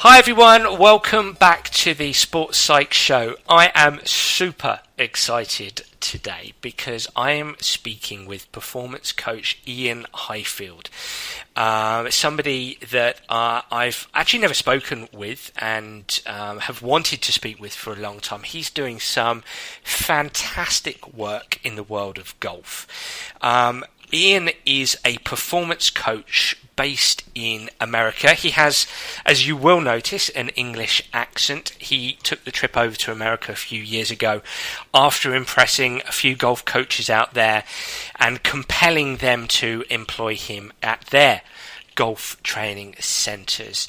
Hi everyone, welcome back to the Sports Psych Show. I am super excited today because I am speaking with performance coach Iain Highfield. Somebody that I've actually never spoken with and have wanted to speak with for a long time. He's doing some fantastic work in the world of golf. Iain is a performance coach based in America. He has, as you will notice, an English accent. He took the trip over to America a few years ago after impressing a few golf coaches out there and compelling them to employ him at their golf training centres.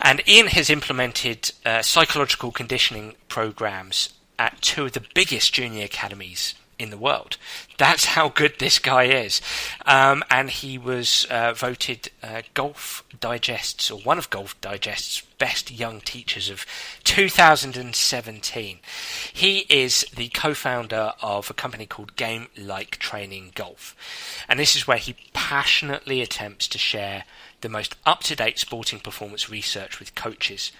And Iain has implemented psychological conditioning programs at two of the biggest junior academies in the world. That's how good this guy is. And he was voted Golf Digest's, or one of Golf Digest's best young teachers of 2017. He is the co-founder of a company called Game Like Training Golf. And this is where he passionately attempts to share the most up-to-date sporting performance research with coaches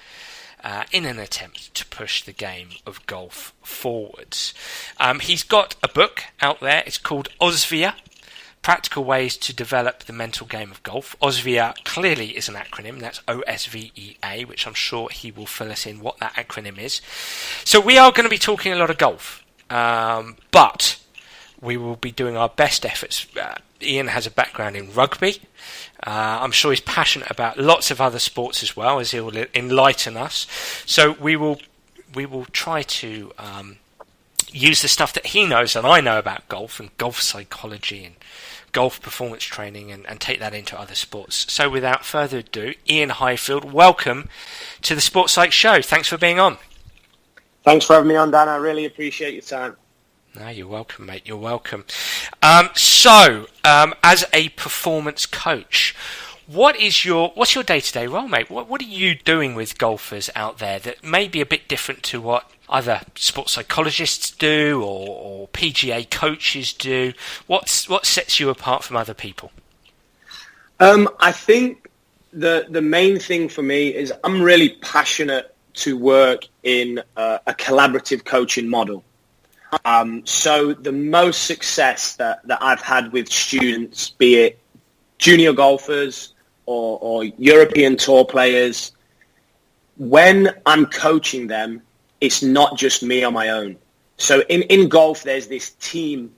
in an attempt to push the game of golf forwards. He's got a book out there. It's called OSVIA, Practical Ways to Develop the Mental Game of Golf. OSVIA clearly is an acronym. That's OSVEA, which I'm sure he will fill us in what that acronym is. So we are going to be talking a lot of golf, but we will be doing our best efforts. Iain has a background in rugby. I'm sure he's passionate about lots of other sports as well, as he will enlighten us. So we will try to use the stuff that he knows and I know about golf and golf psychology and golf performance training and take that into other sports. So without further ado, Iain Highfield, welcome to the Sports Psych Show. Thanks for being on. Thanks for having me on, Dan. I really appreciate your time. No, you're welcome, mate. You're welcome. So, as a performance coach, what's your day-to-day role, mate? What are you doing with golfers out there that may be a bit different to what other sports psychologists do or PGA coaches do? What sets you apart from other people? I think the main thing for me is I'm really passionate to work in a collaborative coaching model. So the most success that I've had with students, be it junior golfers or European tour players, when I'm coaching them, it's not just me on my own. So in golf, there's this team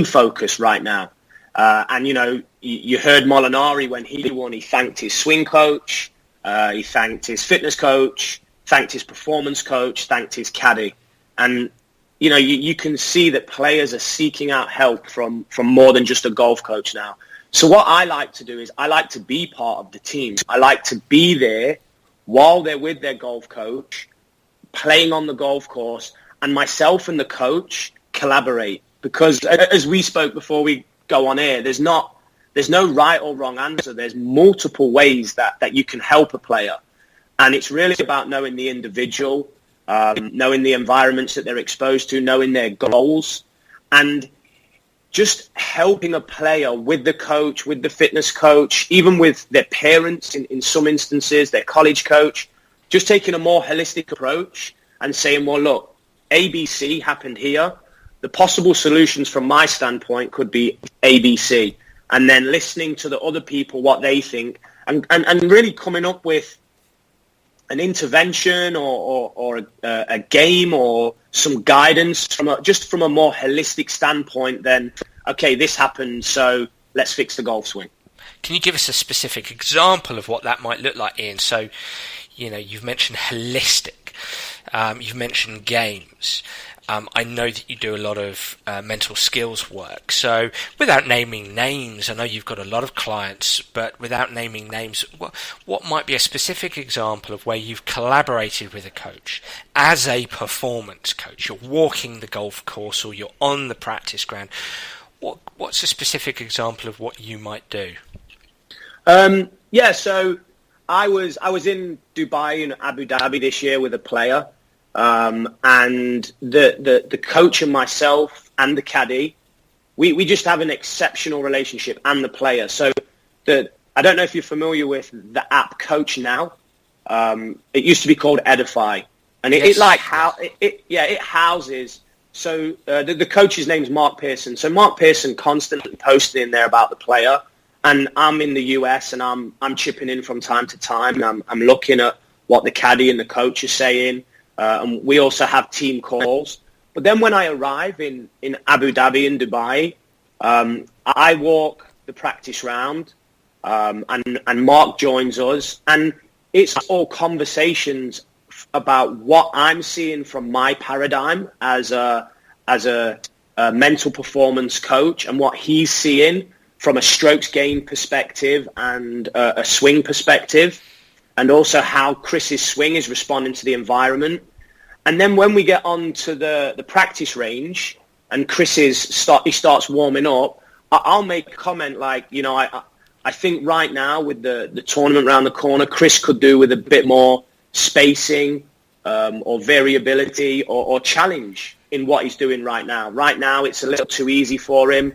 focus right now. And, you heard Molinari when he won, he thanked his swing coach, he thanked his fitness coach, thanked his performance coach, thanked his caddy. And, you can see that players are seeking out help from more than just a golf coach now. So what I like to do is I like to be part of the team. I like to be there while they're with their golf coach, playing on the golf course, and myself and the coach collaborate. Because as we spoke before we go on air, there's no right or wrong answer. There's multiple ways that you can help a player. And it's really about knowing the individual, knowing the environments that they're exposed to, knowing their goals, and just helping a player with the coach, with the fitness coach, even with their parents in some instances, their college coach, just taking a more holistic approach and saying, well, look, ABC happened here. The possible solutions from my standpoint could be ABC. And then listening to the other people, what they think, and really coming up with an intervention or a game or some guidance from a more holistic standpoint than, okay, this happened, so let's fix the golf swing. Can you give us a specific example of what that might look like, Iain? So, you've mentioned holistic, you've mentioned games. I know that you do a lot of mental skills work. So without naming names, I know you've got a lot of clients, but without naming names, what might be a specific example of where you've collaborated with a coach as a performance coach? You're walking the golf course or you're on the practice ground. What's a specific example of what you might do? So I was in Dubai and Abu Dhabi this year with a player. And the coach and myself and the caddy, we just have an exceptional relationship, and the player. So I don't know if you're familiar with the app Coach Now. It used to be called Edify, and it houses. So the coach's name's Mark Pearson. So Mark Pearson constantly posted in there about the player, and I'm in the US, and I'm chipping in from time to time. And I'm looking at what the caddy and the coach are saying, and we also have team calls. But then when I arrive in Abu Dhabi and Dubai, I walk the practice round, and Mark joins us, and it's all conversations about what I'm seeing from my paradigm as a mental performance coach, and what he's seeing from a strokes gain perspective and a swing perspective, and also how Chris's swing is responding to the environment. And then when we get on to the practice range and he starts warming up, I'll make a comment like, I think right now with the tournament around the corner, Chris could do with a bit more spacing or variability or challenge in what he's doing right now. Right now, it's a little too easy for him.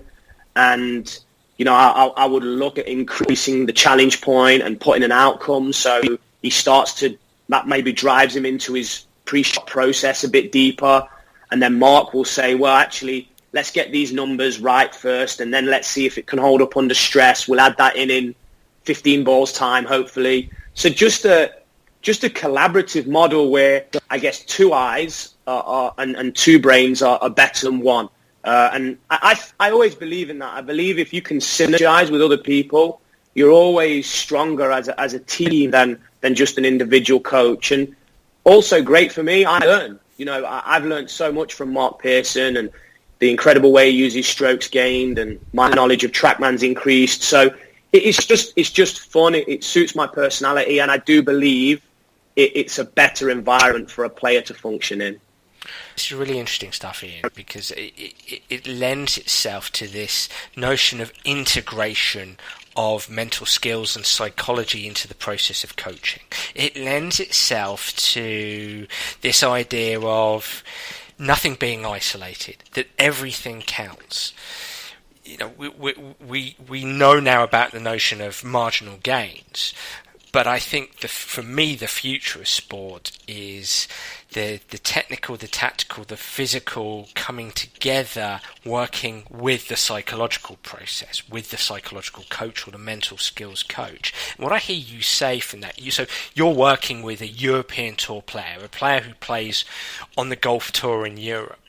And, I would look at increasing the challenge point and putting an outcome. So he that maybe drives him into his pre-shot process a bit deeper. And then Mark will say, well, actually, let's get these numbers right first, and then let's see if it can hold up under stress. We'll add that in 15 balls time, hopefully. So just a collaborative model where I guess two eyes and two brains are better than one. And I always believe in that. I believe if you can synergize with other people, you're always stronger as a team than just an individual coach. And also great for me, I learn. I've learned so much from Mark Pearson and the incredible way he uses strokes gained, and my knowledge of TrackMan's increased. So it's just fun. It suits my personality, and I do believe it's a better environment for a player to function in. This is really interesting stuff, Iain, because it lends itself to this notion of integration of mental skills and psychology into the process of coaching. It lends itself to this idea of nothing being isolated, that everything counts. We know now about the notion of marginal gains, but I think for me the future of sport is the technical, the tactical, the physical coming together, working with the psychological process, with the psychological coach or the mental skills coach. And what I hear you say from that, so you're working with a European Tour player, a player who plays on the golf tour in Europe.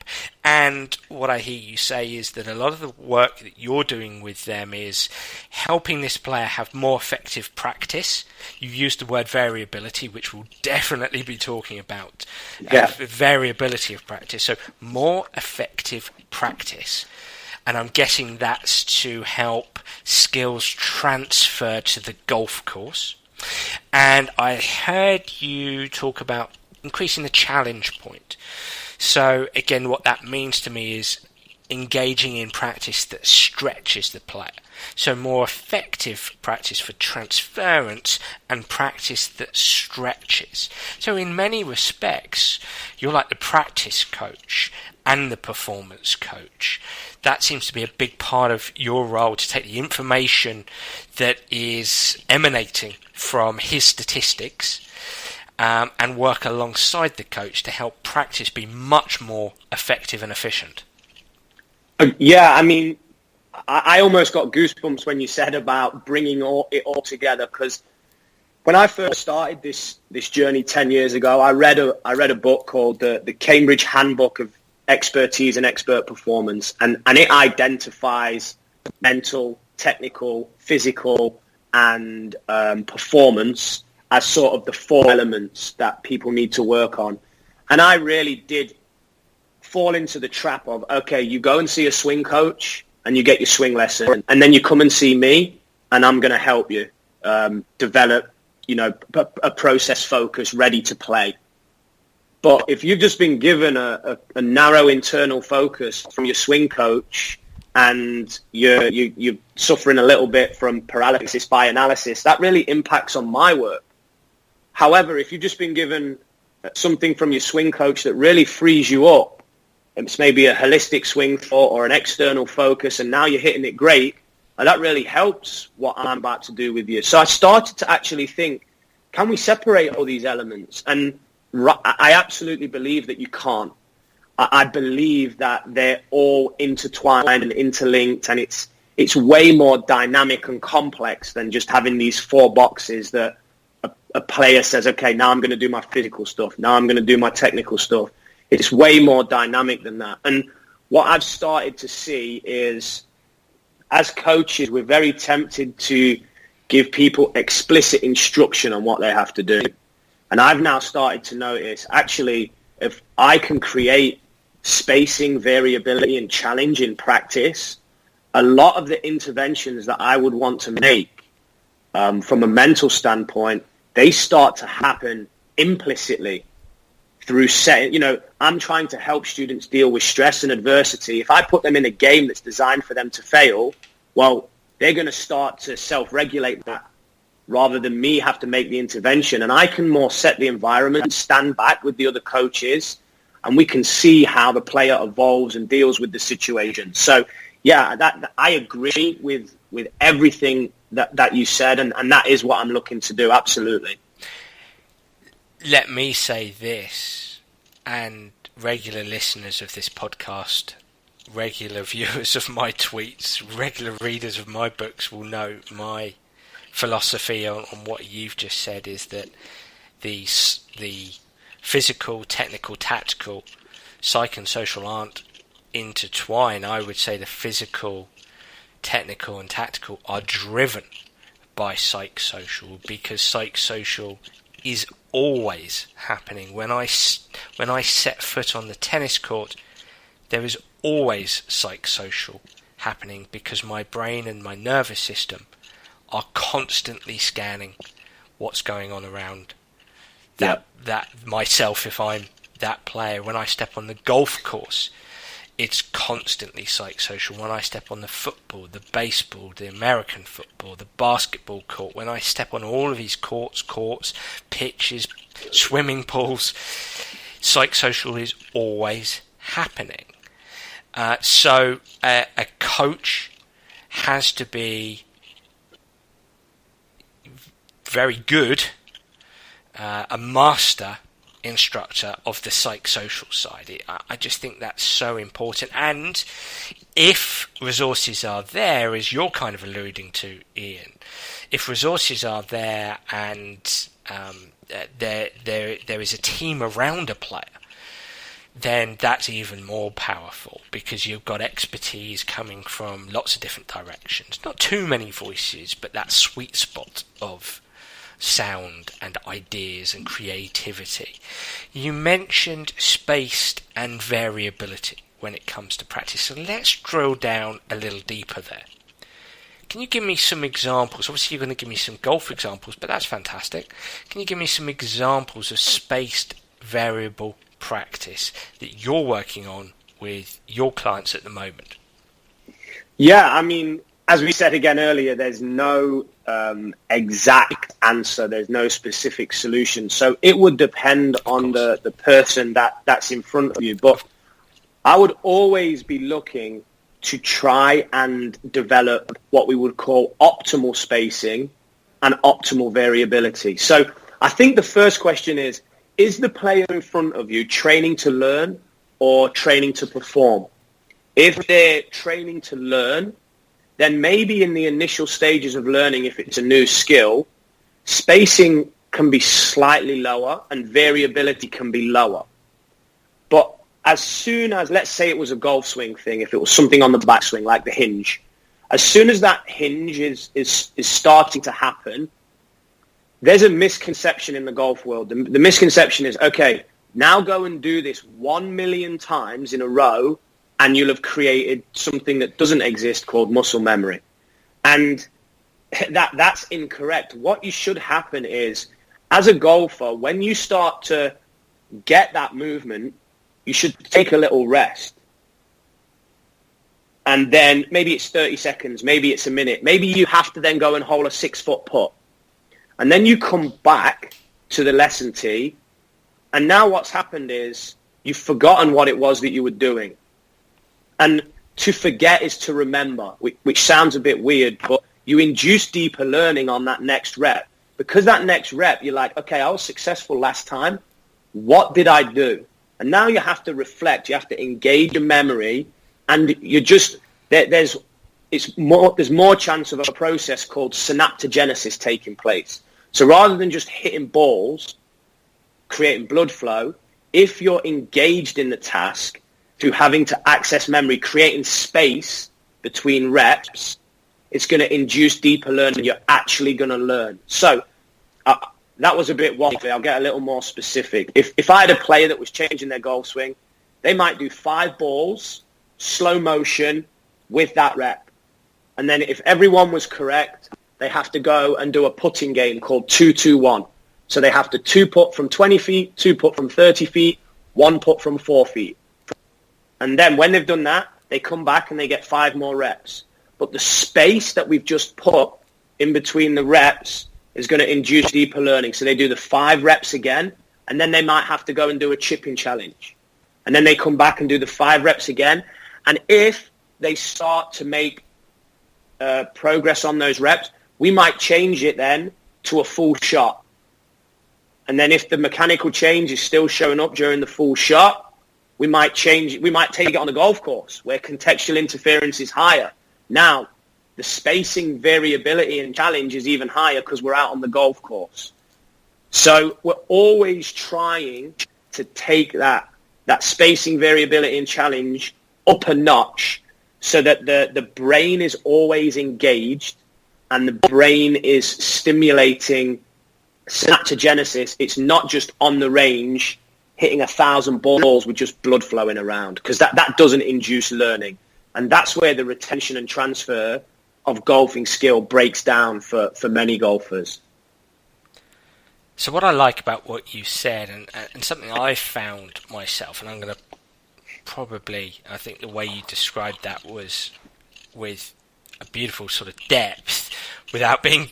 And what I hear you say is that a lot of the work that you're doing with them is helping this player have more effective practice. You used the word variability, which we'll definitely be talking about. Variability of practice. So more effective practice. And I'm guessing that's to help skills transfer to the golf course. And I heard you talk about increasing the challenge point. So again, what that means to me is engaging in practice that stretches the player. So more effective practice for transference and practice that stretches. So in many respects, you're like the practice coach and the performance coach. That seems to be a big part of your role, to take the information that is emanating from his statistics and work alongside the coach to help practice be much more effective and efficient. I mean, I almost got goosebumps when you said about bringing it all together, because when I first started this journey 10 years ago, I read a book called the Cambridge Handbook of Expertise and Expert Performance, and it identifies mental, technical, physical, and performance as sort of the four elements that people need to work on. And I really did fall into the trap of, okay, you go and see a swing coach and you get your swing lesson, and then you come and see me and I'm going to help you develop, a process focus ready to play. But if you've just been given a narrow internal focus from your swing coach and you're suffering a little bit from paralysis by analysis, that really impacts on my work. However, if you've just been given something from your swing coach that really frees you up, it's maybe a holistic swing thought or an external focus, and now you're hitting it great, And that really helps what I'm about to do with you. So I started to actually think, can we separate all these elements? And I absolutely believe that you can't. I believe that they're all intertwined and interlinked, and it's way more dynamic and complex than just having these 4 boxes that a player says, okay, now I'm going to do my physical stuff. Now I'm going to do my technical stuff. It's way more dynamic than that. And what I've started to see is, as coaches, we're very tempted to give people explicit instruction on what they have to do. And I've now started to notice, actually, if I can create spacing, variability, and challenge in practice, a lot of the interventions that I would want to make from a mental standpoint, they start to happen implicitly through setting. I'm trying to help students deal with stress and adversity. If I put them in a game that's designed for them to fail, well, they're going to start to self-regulate that rather than me have to make the intervention. And I can more set the environment, stand back with the other coaches, and we can see how the player evolves and deals with the situation. So, yeah, that I agree with everything that you said, and that is what I'm looking to do, absolutely. Let me say this, and regular listeners of this podcast, regular viewers of my tweets, regular readers of my books will know my philosophy on what you've just said is that the physical, technical, tactical, psych and social aren't intertwined. I would say the physical, technical and tactical are driven by psychosocial, because psychosocial is always happening. When I set foot on the tennis court, there is always psychosocial happening, because my brain and my nervous system are constantly scanning what's going on around that myself if I'm that player. When I step on the golf course, it's constantly psychosocial. When I step on the football, the baseball, the American football, the basketball court, when I step on all of these courts, pitches, swimming pools, psychosocial is always happening. So a coach has to be very good, a master instructor of the psychosocial side. I just think that's so important. And if resources are there, as you're kind of alluding to, Iain, if resources are there and there is a team around a player, then that's even more powerful, because you've got expertise coming from lots of different directions. Not too many voices, but that sweet spot of sound and ideas and creativity. You mentioned spaced and variability when it comes to practice, so let's drill down a little deeper there. Can you give me some examples? Obviously you're going to give me some golf examples, but that's fantastic. Can you give me some examples of spaced variable practice that you're working on with your clients at the moment? Yeah, I mean, as we said again earlier, there's no exact answer. There's no specific solution. So it would depend on the person that's in front of you. But I would always be looking to try and develop what we would call optimal spacing and optimal variability. So I think the first question is the player in front of you training to learn or training to perform? If they're training to learn, then maybe in the initial stages of learning, if it's a new skill, spacing can be slightly lower and variability can be lower. But as soon as, let's say it was a golf swing thing, if it was something on the backswing like the hinge, as soon as that hinge is starting to happen, there's a misconception in the golf world. The misconception is, okay, now go and do this 1 million times in a row, and you'll have created something that doesn't exist called muscle memory. And that's incorrect. What you should happen is, as a golfer, when you start to get that movement, you should take a little rest. And then maybe it's 30 seconds, maybe it's a minute. Maybe you have to then go and hole a 6-foot putt. And then you come back to the lesson tee, and now what's happened is you've forgotten what it was that you were doing. And to forget is to remember, which sounds a bit weird, but you induce deeper learning on that next rep. Because that next rep, you're like, okay, I was successful last time. What did I do? And now you have to reflect. You have to engage your memory, and you just there's more chance of a process called synaptogenesis taking place. So rather than just hitting balls, creating blood flow, if you're engaged in the task through having to access memory, creating space between reps, it's going to induce deeper learning. You're actually going to learn. So that was a bit waffly. I'll get a little more specific. If I had a player that was changing their golf swing, they might do 5 balls, slow motion with that rep. And then if everyone was correct, they have to go and do a putting game called 2-2-1. So they have to 2 putt from 20 feet, 2 putt from 30 feet, 1 putt from 4 feet. And then when they've done that, they come back and they get 5 more reps. But the space that we've just put in between the reps is going to induce deeper learning. So they do the 5 reps again, and then they might have to go and do a chipping challenge. And then they come back and do the 5 reps again. And if they start to make progress on those reps, we might change it then to a full shot. And then if the mechanical change is still showing up during the full shot, we might change it. We might take it on the golf course where contextual interference is higher. Now, the spacing variability and challenge is even higher because we're out on the golf course. So we're always trying to take that spacing variability and challenge up a notch so that the brain is always engaged and the brain is stimulating synaptogenesis. It's not just on the range hitting 1,000 balls with just blood flowing around, because that doesn't induce learning. And that's where the retention and transfer of golfing skill breaks down for many golfers. So what I like about what you said, and something I found myself, and I'm going to probably, I think the way you described that was with a beautiful sort of depth without being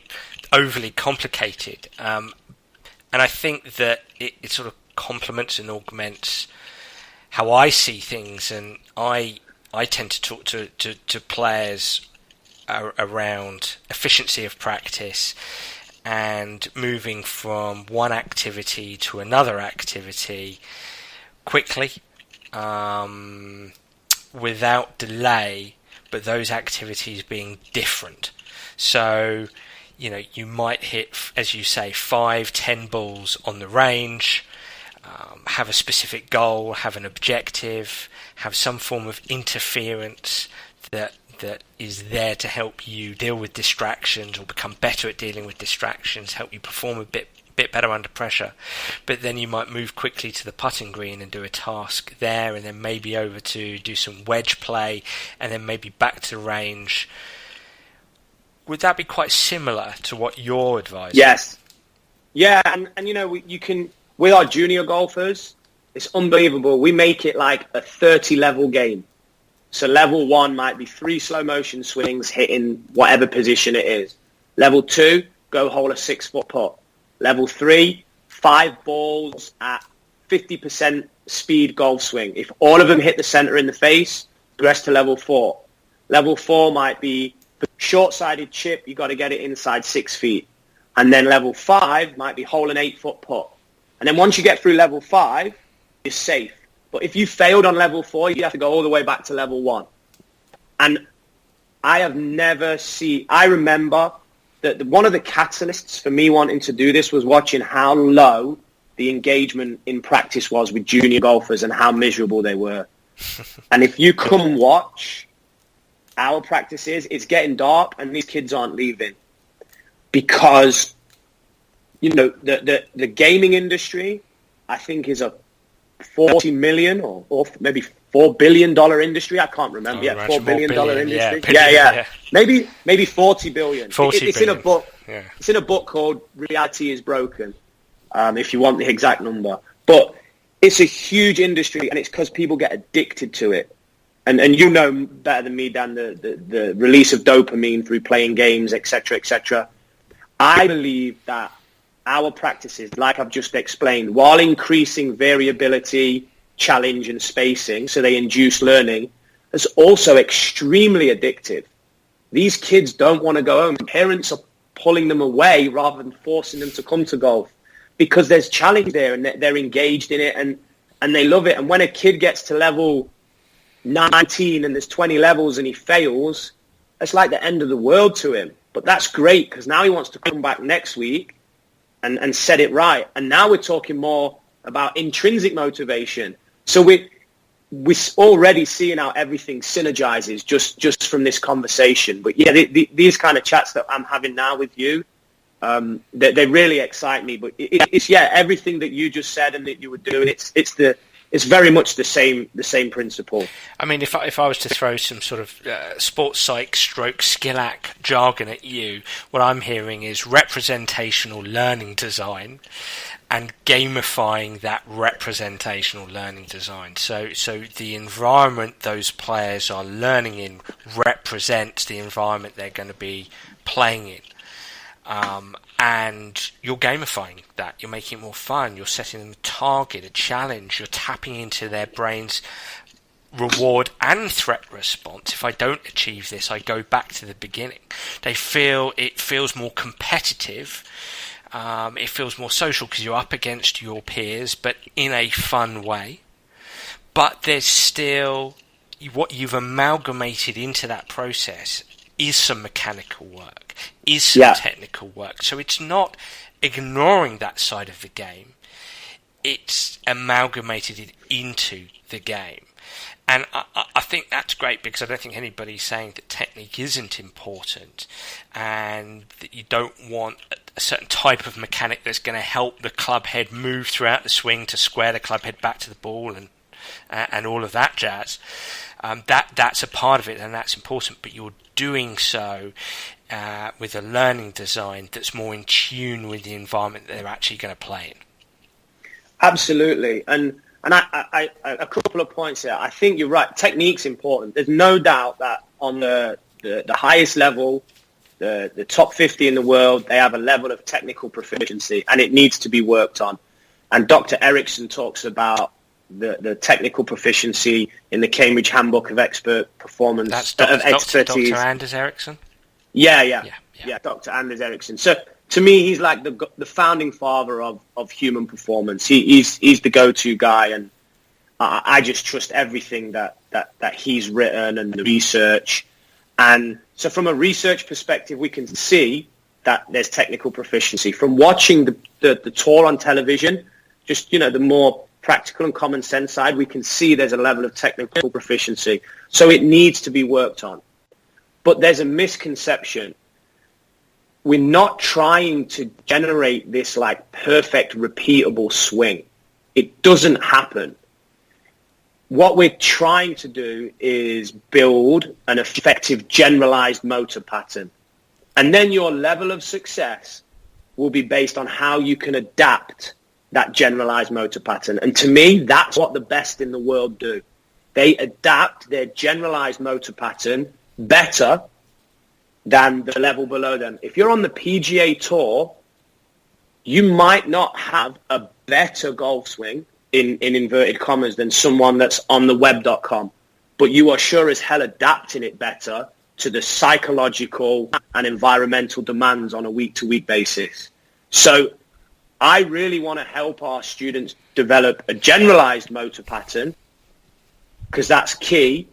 overly complicated. And I think that it sort of complements and augments how I see things, and I tend to talk to players around efficiency of practice and moving from one activity to another activity quickly, without delay, but those activities being different. So, you know, you might hit, as you say, 5-10 balls on the range, have a specific goal, have an objective, have some form of interference that is there to help you deal with distractions or become better at dealing with distractions, help you perform a bit better under pressure. But then you might move quickly to the putting green and do a task there, and then maybe over to do some wedge play, and then maybe back to range. Would that be quite similar to what you're advising? Yes. Yeah, and you know, you can, with our junior golfers, it's unbelievable. We make it like a 30-level game. So level 1 might be 3 slow motion swings hitting whatever position it is. Level 2, go hole a 6-foot putt. Level 3, 5 balls at 50% speed golf swing. If all of them hit the center in the face, progress to level 4. Level 4 might be short-sided chip. You got to get it inside 6 feet. And then level 5 might be hole an 8-foot putt. And then once you get through level 5, you're safe. But if you failed on level 4, you have to go all the way back to level 1. And I remember that one of the catalysts for me wanting to do this was watching how low the engagement in practice was with junior golfers and how miserable they were. And if you come watch our practices, it's getting dark and these kids aren't leaving. Because, you know, the gaming industry, I think, is a $40 million or maybe $4 billion industry. I can't remember. Yeah, $4 billion industry. Yeah. Maybe 40 billion. It's in a book. Yeah. It's in a book called Reality is Broken, if you want the exact number. But it's a huge industry, and it's because people get addicted to it. And you know better than me, Dan, the release of dopamine through playing games, etc., etc. I believe that our practices, like I've just explained, while increasing variability, challenge, and spacing, so they induce learning, is also extremely addictive. These kids don't want to go home. Parents are pulling them away rather than forcing them to come to golf because there's challenge there and they're engaged in it and they love it. And when a kid gets to level 19 and there's 20 levels and he fails, it's like the end of the world to him. But that's great because now he wants to come back next week and set it right. And now we're talking more about intrinsic motivation. So we're already seeing how everything synergizes just from this conversation. But yeah, these kind of chats that I'm having now with you, they really excite me. But it's everything that you just said and that you were doing. It's very much the same principle. I mean, if I was to throw some sort of sports psych stroke skillac jargon at you, what I'm hearing is representational learning design and gamifying that representational learning design. So the environment those players are learning in represents the environment they're going to be playing in. And you're gamifying that. You're making it more fun. You're setting them a target, a challenge. You're tapping into their brain's reward and threat response. If I don't achieve this, I go back to the beginning. It feels more competitive. It feels more social because you're up against your peers, but in a fun way. But there's still what you've amalgamated into that process is some mechanical work, is some technical work. So it's not ignoring that side of the game. It's amalgamated it into the game. And I think that's great because I don't think anybody's saying that technique isn't important and that you don't want a certain type of mechanic that's going to help the club head move throughout the swing to square the club head back to the ball and all of that jazz. That's a part of it and that's important, but you're doing so with a learning design that's more in tune with the environment that they're actually going to play in. Absolutely. And I a couple of points there. I think you're right. Technique's important. There's no doubt that on the highest level, the top 50 in the world, they have a level of technical proficiency and it needs to be worked on. And Dr. Erickson talks about the technical proficiency in the Cambridge Handbook of Expert Performance. That's Expertise. Dr. Anders Ericsson? Yeah, Dr. Anders Erickson. So to me, he's like the founding father of human performance. He's the go-to guy, and I just trust everything that he's written and the research. And so from a research perspective, we can see that there's technical proficiency. From watching the tour on television, just, the more practical and common sense side, we can see there's a level of technical proficiency. So it needs to be worked on. But there's a misconception. We're not trying to generate this like perfect, repeatable swing. It doesn't happen. What we're trying to do is build an effective generalized motor pattern. And then your level of success will be based on how you can adapt that generalized motor pattern. And to me, that's what the best in the world do. They adapt their generalized motor pattern better than the level below them. If you're on the PGA Tour, you might not have a better golf swing, in inverted commas, than someone that's on the web.com. But you are sure as hell adapting it better to the psychological and environmental demands on a week-to-week basis. So I really want to help our students develop a generalized motor pattern because that's key.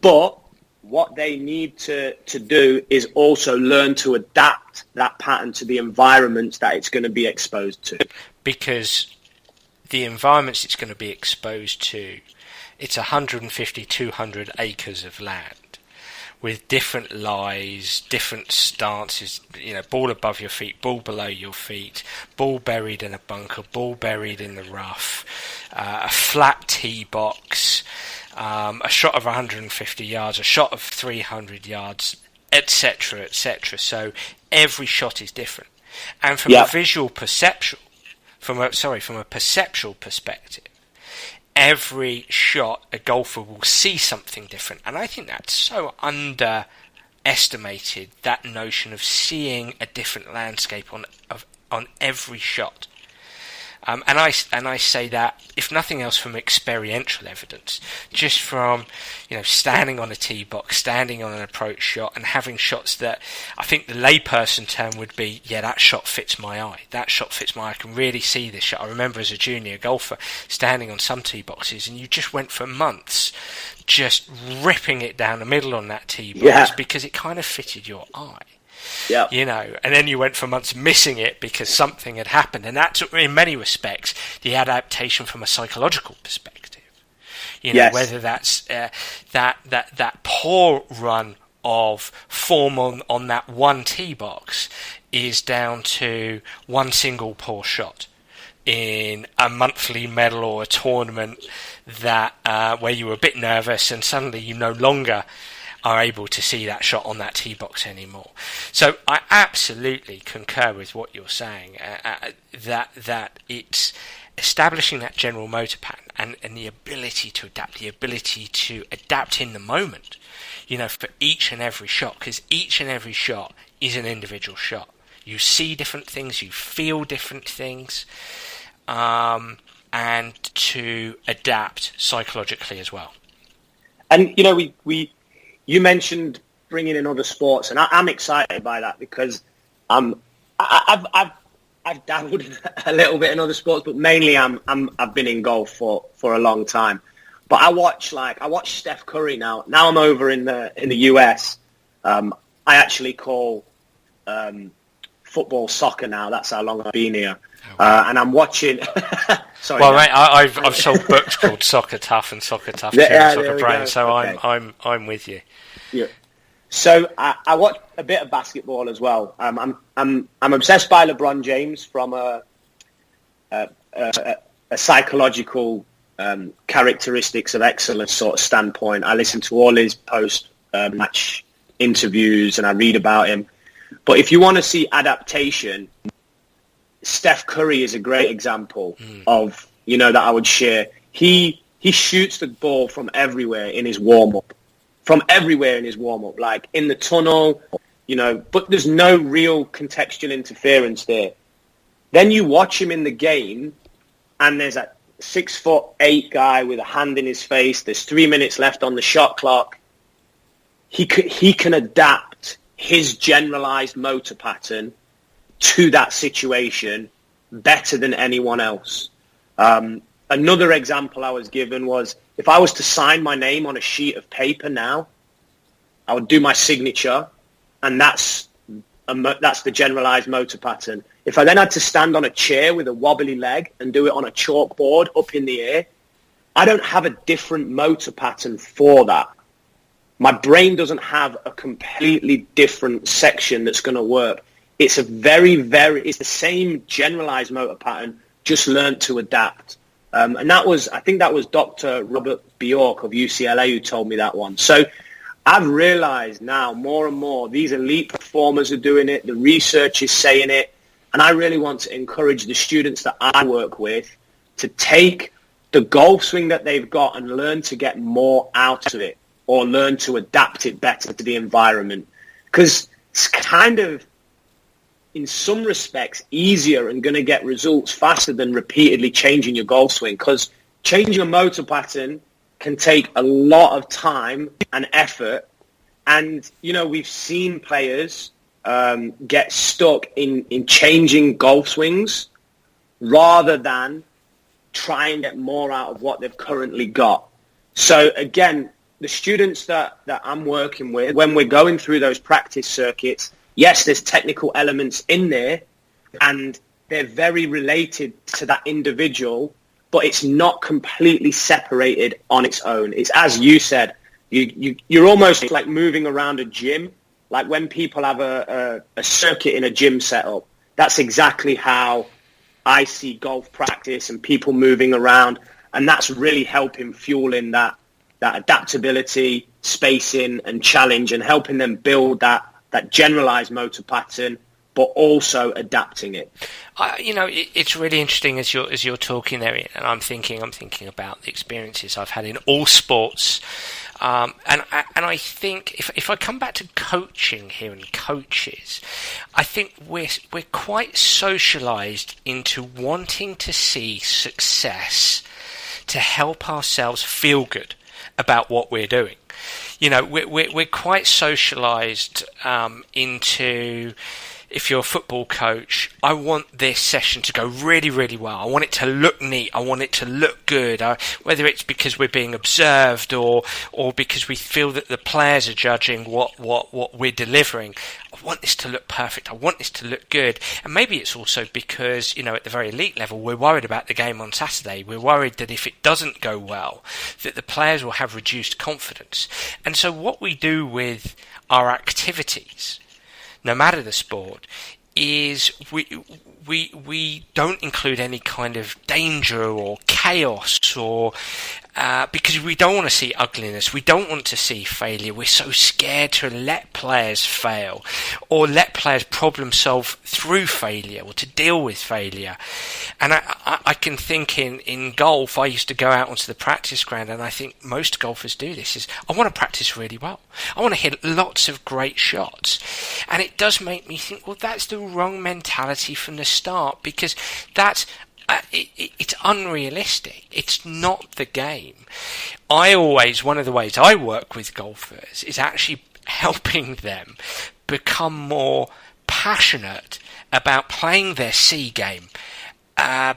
But what they need to do is also learn to adapt that pattern to the environments that it's going to be exposed to. Because the environments it's going to be exposed to, it's 150, 200 acres of land with different lies, different stances, ball above your feet, ball below your feet, ball buried in a bunker, ball buried in the rough, a flat tee box, a shot of 150 yards, a shot of 300 yards, etc., etc. So every shot is different. And from a visual perceptual, from a perceptual perspective, every shot a golfer will see something different. And I think that's so underestimated, that notion of seeing a different landscape on every shot. And I say that, if nothing else, from experiential evidence, just from, standing on a tee box, standing on an approach shot, and having shots that I think the layperson term would be, yeah, that shot fits my eye. That shot fits my eye. I can really see this shot. I remember as a junior golfer standing on some tee boxes, and you just went for months just ripping it down the middle on that tee box because it kind of fitted your eye. Yeah. And then you went for months missing it because something had happened, and that's, in many respects, the adaptation from a psychological perspective. Whether that's that poor run of form on that one tee box is down to one single poor shot in a monthly medal or a tournament that where you were a bit nervous, and suddenly you no longer are able to see that shot on that tee box anymore. So I absolutely concur with what you're saying, that it's establishing that general motor pattern and the ability to adapt in the moment, for each and every shot, because each and every shot is an individual shot. You see different things, you feel different things, and to adapt psychologically as well. And, you mentioned bringing in other sports, and I'm excited by that because I've dabbled a little bit in other sports, but mainly I've been in golf for a long time. But I watch Steph Curry now. Now I'm over in the US. I actually call football soccer now. That's how long I've been here. And I'm watching. Sorry. Well, mate, I've sold books called Soccer Tough and Soccer Tough 2 and Soccer Brain, so okay. I'm with you. Yeah. So I watch a bit of basketball as well. I'm obsessed by LeBron James from a psychological characteristics of excellence sort of standpoint. I listen to all his post match interviews and I read about him. But if you want to see adaptation, Steph Curry is a great example of that I would share. He shoots the ball from everywhere in his warm up. Like in the tunnel, but there's no real contextual interference there. Then you watch him in the game, and there's a 6'8" guy with a hand in his face. There's 3 minutes left on the shot clock. He can adapt his generalized motor pattern to that situation better than anyone else. Another example I was given was, if I was to sign my name on a sheet of paper now, I would do my signature, and that's the generalized motor pattern. If I then had to stand on a chair with a wobbly leg and do it on a chalkboard up in the air, I don't have a different motor pattern for that. My brain doesn't have a completely different section that's going to work. It's it's the same generalized motor pattern, just learned to adapt. And I think that was Dr. Robert Bjork of UCLA who told me that one. So I've realized now more and more these elite performers are doing it. The research is saying it. And I really want to encourage the students that I work with to take the golf swing that they've got and learn to get more out of it, or learn to adapt it better to the environment. Because it's kind of, in some respects, easier and going to get results faster than repeatedly changing your golf swing, because changing a motor pattern can take a lot of time and effort. And, we've seen players get stuck in changing golf swings rather than try and get more out of what they've currently got. So, again, the students that I'm working with, when we're going through those practice circuits, yes, there's technical elements in there, and they're very related to that individual, but it's not completely separated on its own. It's, as you said, you're almost like moving around a gym, like when people have a circuit in a gym setup. That's exactly how I see golf practice and people moving around, and that's really helping fueling that adaptability, spacing, and challenge, and helping them build that generalized motor pattern, but also adapting it. It's really interesting as you're talking there, Ian, and I'm thinking about the experiences I've had in all sports, And I think if I come back to coaching here and coaches, I think we're quite socialised into wanting to see success to help ourselves feel good about what we're doing. You know, we're quite socialised into, if you're a football coach, I want this session to go really, really well. I want it to look neat. I want it to look good. Whether it's because we're being observed or because we feel that the players are judging what we're delivering. I want this to look perfect. I want this to look good. And maybe it's also because, you know, at the very elite level, we're worried about the game on Saturday. We're worried that if it doesn't go well, that the players will have reduced confidence. And so what we do with our activities, no matter the sport, is we don't include any kind of danger or chaos or because we don't want to see ugliness, we don't want to see failure. We're so scared to let players fail or let players problem solve through failure or to deal with failure. And I can think in golf, I used to go out onto the practice ground, and I think most golfers do this, is I want to practice really well. I want to hit lots of great shots. And it does make me think, well, that's the wrong mentality from the start, because that's it's unrealistic. It's not the game. One of the ways I work with golfers is actually helping them become more passionate about playing their C game,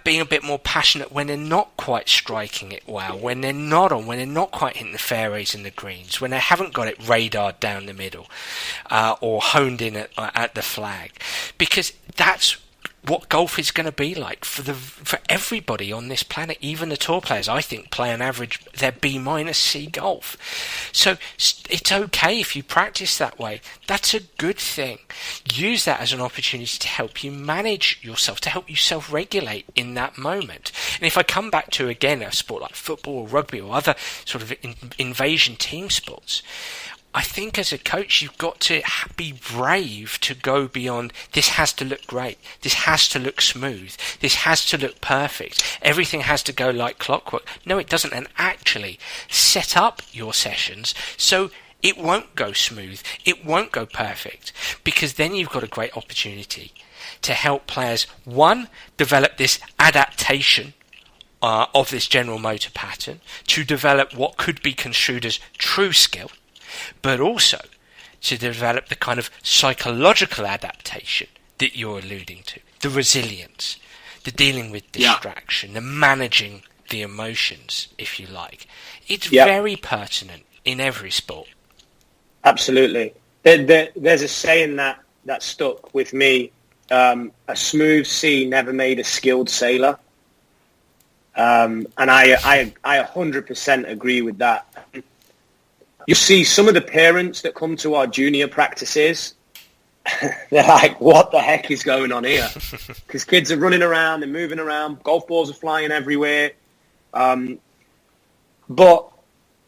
being a bit more passionate when they're not quite striking it well, when they're not quite hitting the fairways and the greens, when they haven't got it radared down the middle, or honed in at the flag, because that's what golf is going to be like for everybody on this planet. Even the tour players, I think, play on average their B-C golf. So it's okay if you practice that way. That's a good thing. Use that as an opportunity to help you manage yourself, to help you self-regulate in that moment. And if I come back to, again, a sport like football or rugby or other sort of invasion team sports, I think as a coach, you've got to be brave to go beyond, this has to look great, this has to look smooth, this has to look perfect, everything has to go like clockwork. No, it doesn't. And actually set up your sessions so it won't go smooth, it won't go perfect, because then you've got a great opportunity to help players, one, develop this adaptation of this general motor pattern, to develop what could be construed as true skill, but also to develop the kind of psychological adaptation that you're alluding to, the resilience, the dealing with distraction, the managing the emotions, if you like. It's very pertinent in every sport. Absolutely. There's a saying that stuck with me, a smooth sea never made a skilled sailor. And I 100% agree with that. You see some of the parents that come to our junior practices, they're like, what the heck is going on here? Because kids are running around, they're moving around, golf balls are flying everywhere. But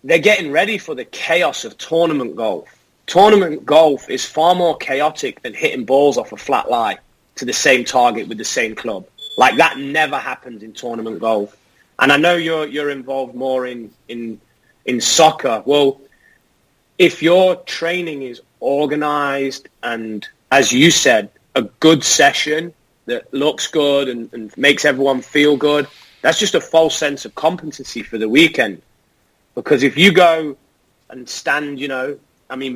they're getting ready for the chaos of tournament golf. Tournament golf is far more chaotic than hitting balls off a flat lie to the same target with the same club. Like, that never happens in tournament golf. And I know you're involved more in soccer. Well, if your training is organized and, as you said, a good session that looks good and makes everyone feel good, that's just a false sense of competency for the weekend. Because if you go and stand,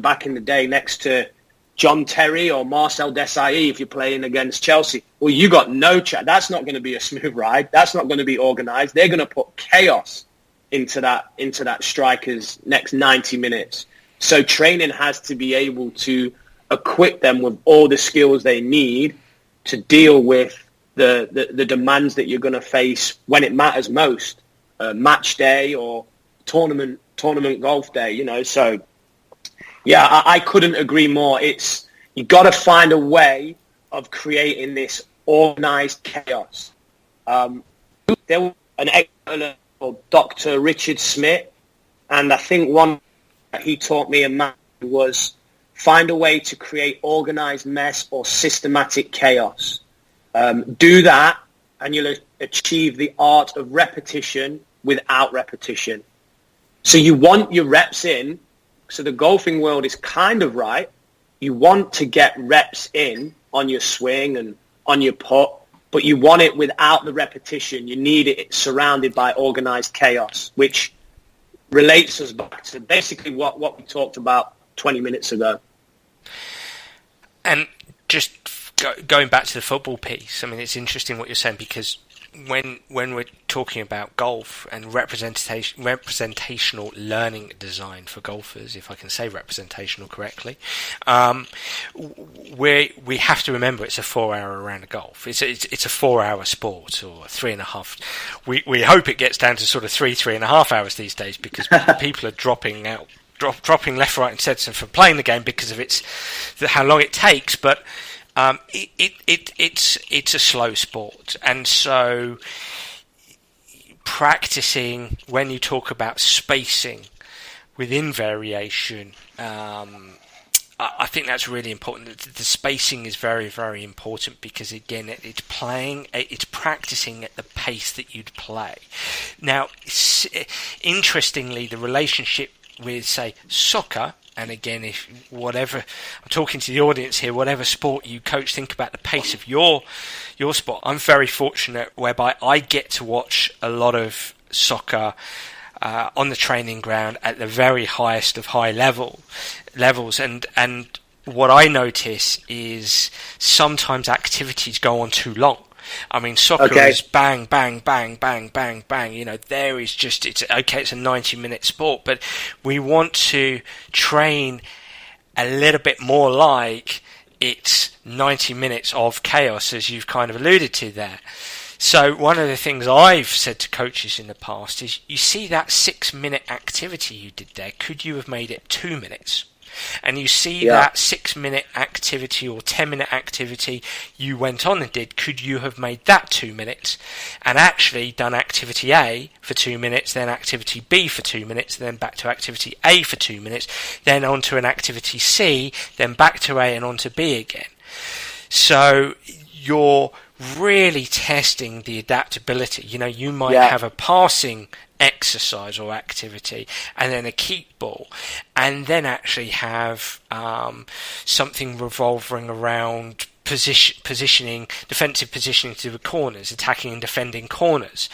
back in the day next to John Terry or Marcel Desailly, if you're playing against Chelsea, well, you got no chance. That's not going to be a smooth ride. That's not going to be organized. They're going to put chaos into that striker's next 90 minutes. So training has to be able to equip them with all the skills they need to deal with the demands that you're going to face when it matters most, match day or tournament golf day. So yeah, I couldn't agree more. You got to find a way of creating this organized chaos. There was an expert called Dr. Richard Smith, and I think one he taught me and Matt was find a way to create organized mess or systematic chaos. Do that, and you'll achieve the art of repetition without repetition. So you want your reps in. So the golfing world is kind of right. You want to get reps in on your swing and on your putt, but you want it without the repetition. You need it surrounded by organized chaos, which relates us back to basically what we talked about 20 minutes ago. And just going back to the football piece, I mean, it's interesting what you're saying, because when we're talking about golf and representational learning design for golfers, if I can say representational correctly, we have to remember it's a 4-hour round of golf. It's a 4-hour sport, or 3.5. We hope it gets down to sort of 3.5 hours these days, because people are dropping left, right, and centre from playing the game because of how long it takes, but. It's a slow sport, and so practicing, when you talk about spacing within variation, I think that's really important. The spacing is very, very important, because again, it's practicing at the pace that you'd play. Now, interestingly, the relationship with, say, soccer. And again, I'm talking to the audience here, whatever sport you coach, think about the pace of your sport. I'm very fortunate whereby I get to watch a lot of soccer on the training ground at the very highest of high levels. And what I notice is sometimes activities go on too long. I mean, soccer is bang, bang, bang, bang, bang, bang. It's a 90-minute sport, but we want to train a little bit more like it's 90 minutes of chaos, as you've kind of alluded to there. So one of the things I've said to coaches in the past is, you see that 6-minute activity you did there, could you have made it 2 minutes? And you see that 6-minute activity or 10-minute activity you went on and did, could you have made that 2 minutes and actually done activity A for 2 minutes, then activity B for 2 minutes, then back to activity A for 2 minutes, then on to an activity C, then back to A and on to B again. So you're really testing the adaptability. You might have a passing exercise or activity, and then a keep ball, and then actually have something revolving around positioning, defensive positioning to the corners, attacking and defending corners.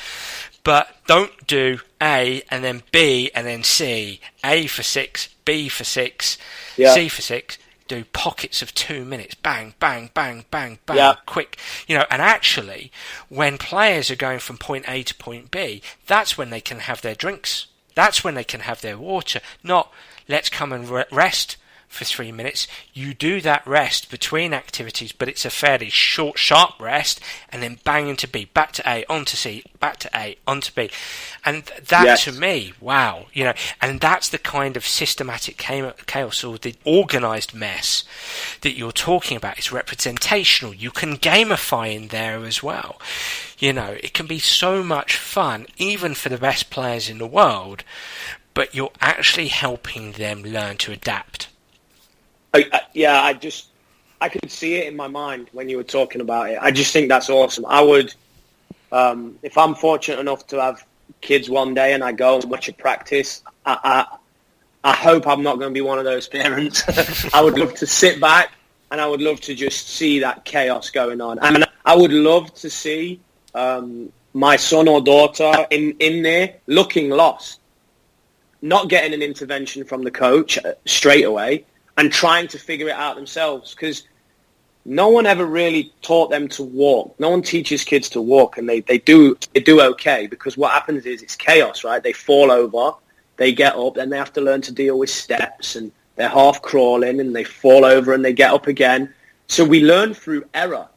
But don't do A and then B and then C, A for 6, B for 6, C for 6. Do pockets of 2 minutes, bang, bang, bang, bang, bang, quick, and actually, when players are going from point A to point B, that's when they can have their drinks. That's when they can have their water. Not, let's come and rest for 3 minutes. You do that rest between activities, but it's a fairly short, sharp rest, and then bang into B, back to A, onto C, back to A, onto B. And that, to me, wow, and that's the kind of systematic chaos, or the organised mess that you're talking about. It's representational. You can gamify in there as well. It can be so much fun, even for the best players in the world, but you're actually helping them learn to adapt. I could see it in my mind when you were talking about it. I just think that's awesome. I would, if I'm fortunate enough to have kids one day and I go and watch a practice, I hope I'm not going to be one of those parents. I would love to sit back and I would love to just see that chaos going on. I mean, I would love to see my son or daughter in there looking lost, not getting an intervention from the coach straight away, and trying to figure it out themselves, because no one ever really taught them to walk. No one teaches kids to walk, and they do okay, because what happens is it's chaos, right? They fall over, they get up, then they have to learn to deal with steps, and they're half crawling, and they fall over, and they get up again. So we learn through error.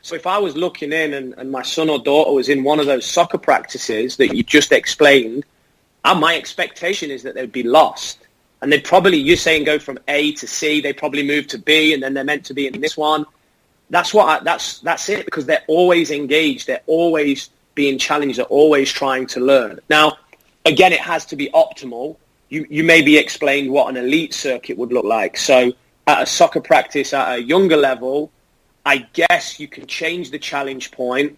So if I was looking in and my son or daughter was in one of those soccer practices that you just explained, my expectation is that they'd be lost. And they'd probably, you're saying, go from A to C. They probably move to B, and then they're meant to be in this one. That's it, because they're always engaged. They're always being challenged. They're always trying to learn. Now, again, it has to be optimal. You maybe explained what an elite circuit would look like. So at a soccer practice at a younger level, I guess you can change the challenge point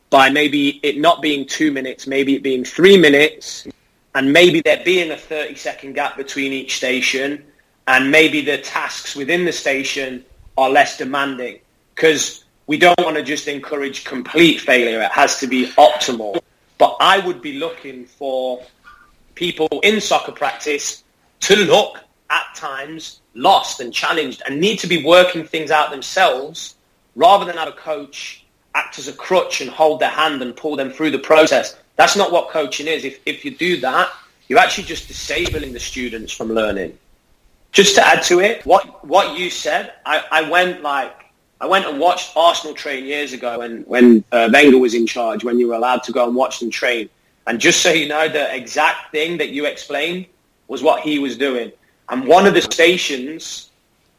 by maybe it not being 2 minutes, maybe it being 3 minutes, and maybe there being a 30-second gap between each station, and maybe the tasks within the station are less demanding, because we don't want to just encourage complete failure. It has to be optimal. But I would be looking for people in soccer practice to look at times lost and challenged and need to be working things out themselves, rather than have a coach act as a crutch and hold their hand and pull them through the process. That's not what coaching is. If you do that, you're actually just disabling the students from learning. Just to add to it, what you said, I went and watched Arsenal train years ago when Wenger was in charge, when you were allowed to go and watch them train. And just so you know, the exact thing that you explained was what he was doing. And one of the stations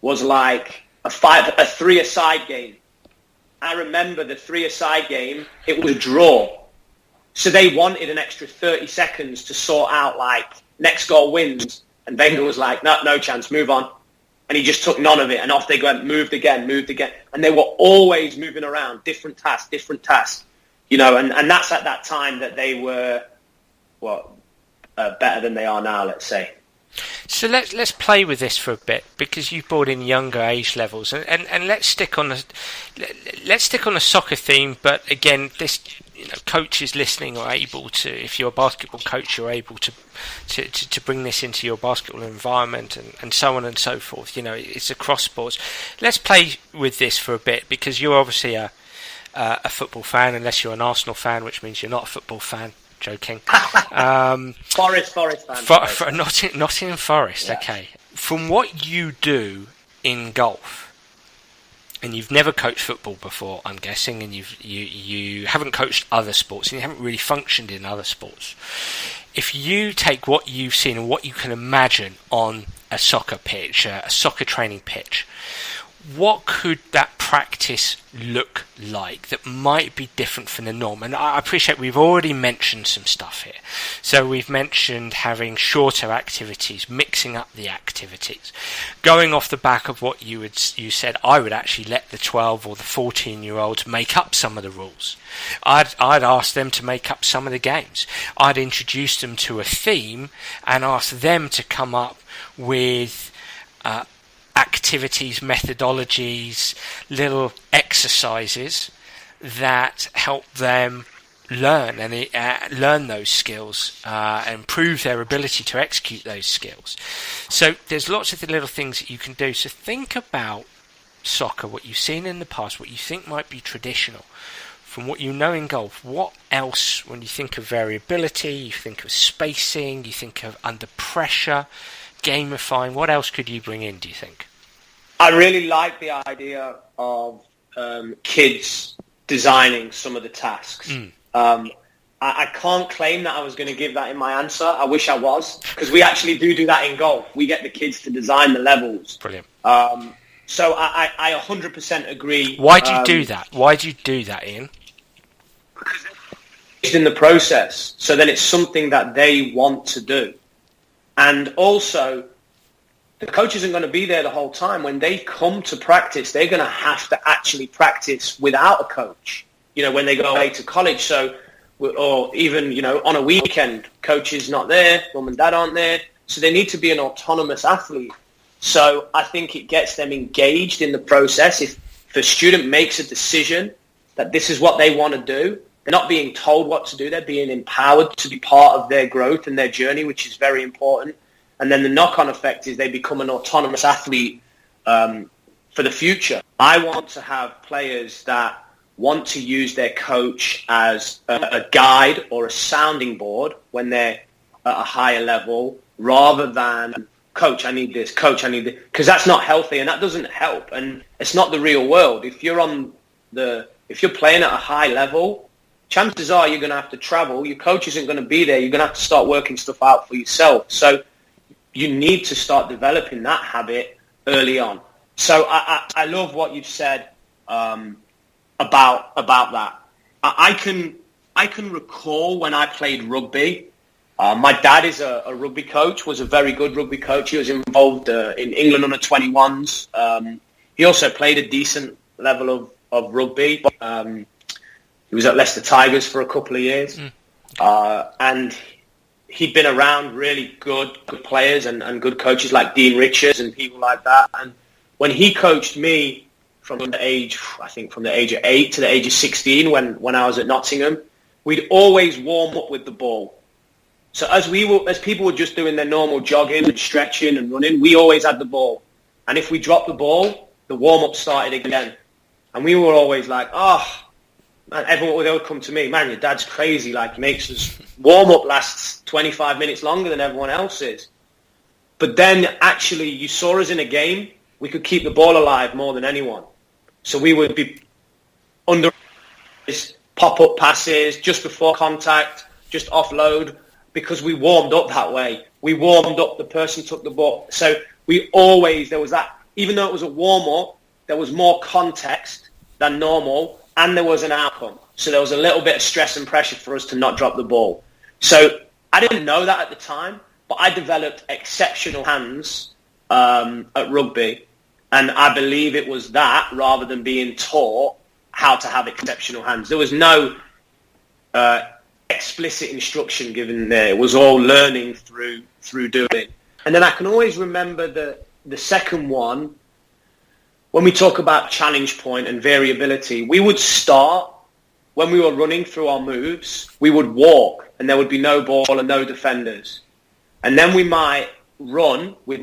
was like a 3-a-side game. I remember the 3-a-side game, it was a draw. So they wanted an extra 30 seconds to sort out, like, next goal wins. And Wenger was like, no chance, move on. And he just took none of it. And off they went, moved again. And they were always moving around, different tasks. You know, and that's at that time that they were, better than they are now, let's say. So let's play with this for a bit, because you've brought in younger age levels, and let's stick on the soccer theme. But again, this, you know, coaches listening are able to, if you're a basketball coach, you're able to bring this into your basketball environment, and so on and so forth. You know, it's across sports. Let's play with this for a bit, because you're obviously a football fan, unless you're an Arsenal fan, which means you're not a football fan. Joking. Forest fan. Nottingham Forest. Yeah. Okay. From what you do in golf, and you've never coached football before, I'm guessing, and you haven't coached other sports, and you haven't really functioned in other sports. If you take what you've seen and what you can imagine on a soccer pitch, a soccer training pitch, what could that practice look like that might be different from the norm? And I appreciate we've already mentioned some stuff here. So we've mentioned having shorter activities, mixing up the activities. Going off the back of what you said, I would actually let the 12 or the 14-year-olds make up some of the rules. I'd ask them to make up some of the games. I'd introduce them to a theme and ask them to come up with activities, methodologies, little exercises that help them learn and learn those skills and improve their ability to execute those skills. So there's lots of the little things that you can do. So think about soccer, what you've seen in the past, what you think might be traditional. From what you know in golf, what else, when you think of variability, you think of spacing, you think of under pressure, gamifying, what else could you bring in, do you think? I really like the idea of kids designing some of the tasks. I can't claim that I was going to give that in my answer. I wish I was, because we actually do that in golf. We get the kids to design the levels. Brilliant. So I 100% agree. Why do you do that? Why do you do that, Iain? Because it's in the process. So then it's something that they want to do. And also, the coach isn't going to be there the whole time. When they come to practice, they're going to have to actually practice without a coach, you know, when they go away to college. So, or even, you know, on a weekend, coach is not there, mum and dad aren't there. So they need to be an autonomous athlete. So I think it gets them engaged in the process. If the student makes a decision that this is what they want to do, they're not being told what to do. They're being empowered to be part of their growth and their journey, which is very important. And then the knock-on effect is they become an autonomous athlete for the future. I want to have players that want to use their coach as a guide or a sounding board when they're at a higher level, rather than, coach, I need this, coach, I need this, because that's not healthy and that doesn't help. And it's not the real world. If you're playing at a high level, chances are you're going to have to travel. Your coach isn't going to be there. You're going to have to start working stuff out for yourself. So you need to start developing that habit early on. So I love what you've said about that. I can recall when I played rugby. My dad is a rugby coach, was a very good rugby coach. He was involved in England under 21s. He also played a decent level of rugby. He was at Leicester Tigers for a couple of years. And he'd been around really good players and good coaches like Dean Richards and people like that. And when he coached me from the age of 8 to the age of 16 when I was at Nottingham, we'd always warm up with the ball. So as people were just doing their normal jogging and stretching and running, we always had the ball. And if we dropped the ball, the warm-up started again. And we were always like, oh, man, they would come to me, man, your dad's crazy. Like, he makes us warm-up lasts 25 minutes longer than everyone else's. But then, actually, you saw us in a game, we could keep the ball alive more than anyone. So we would be under pop-up passes, just before contact, just offload, because we warmed up that way. We warmed up, the person took the ball. So there was that, even though it was a warm-up, there was more context than normal, and there was an outcome. So there was a little bit of stress and pressure for us to not drop the ball. So I didn't know that at the time, but I developed exceptional hands at rugby, and I believe it was that rather than being taught how to have exceptional hands. There was no explicit instruction given there. It was all learning through doing. And then I can always remember the second one. When we talk about challenge point and variability, we would start, when we were running through our moves, we would walk and there would be no ball and no defenders. And then we might jog with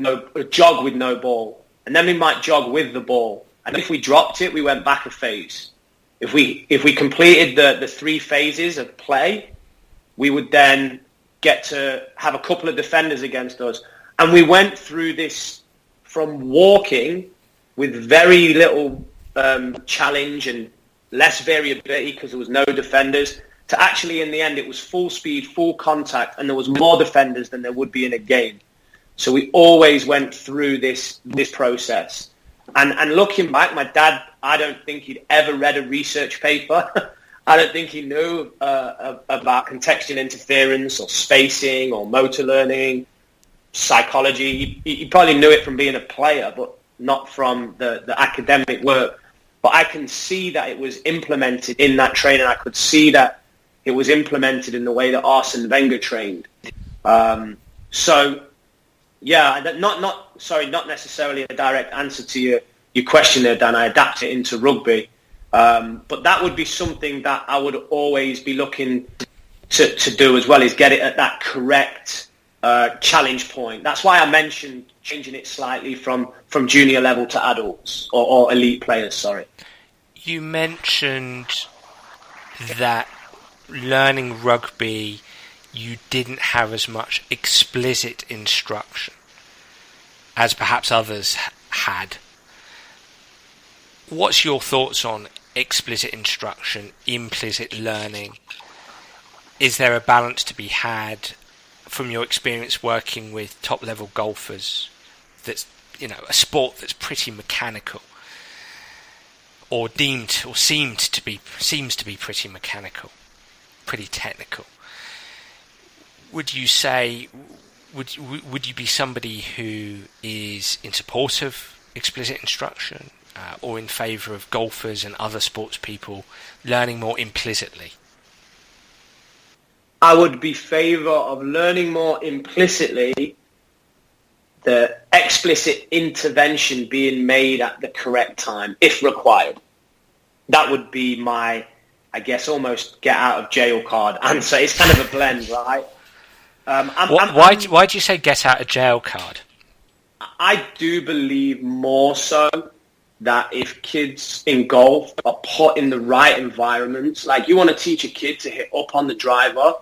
no ball. And then we might jog with the ball. And if we dropped it, we went back a phase. If we completed the 3 phases of play, we would then get to have a couple of defenders against us. And we went through this from walking with very little challenge and less variability because there was no defenders, to actually in the end it was full speed, full contact, and there was more defenders than there would be in a game. So we always went through this process. And looking back, my dad, I don't think he'd ever read a research paper. I don't think he knew about contextual interference or spacing or motor learning, psychology. He probably knew it from being a player, but not from the academic work. But I can see that it was implemented in that training. I could see that it was implemented in the way that Arsene Wenger trained. So, yeah, not necessarily a direct answer to your question there, Dan. I adapt it into rugby. But that would be something that I would always be looking to do as well, is get it at that correct challenge point. That's why I mentioned changing it slightly from junior level to adults or elite players, sorry. You mentioned that learning rugby, you didn't have as much explicit instruction as perhaps others had. What's your thoughts on explicit instruction, implicit learning? Is there a balance to be had from your experience working with top-level golfers? That's, a sport that's pretty mechanical, or seems to be pretty mechanical, pretty technical. Would you say, would you be somebody who is in support of explicit instruction, or in favour of golfers and other sports people learning more implicitly? I would be favour of learning more implicitly, the explicit intervention being made at the correct time, if required. That would be my, I guess, almost get out of jail card answer. It's kind of a blend, right? Why do you say get out of jail card? I do believe more so that if kids in golf are put in the right environments, like you want to teach a kid to hit up on the driver,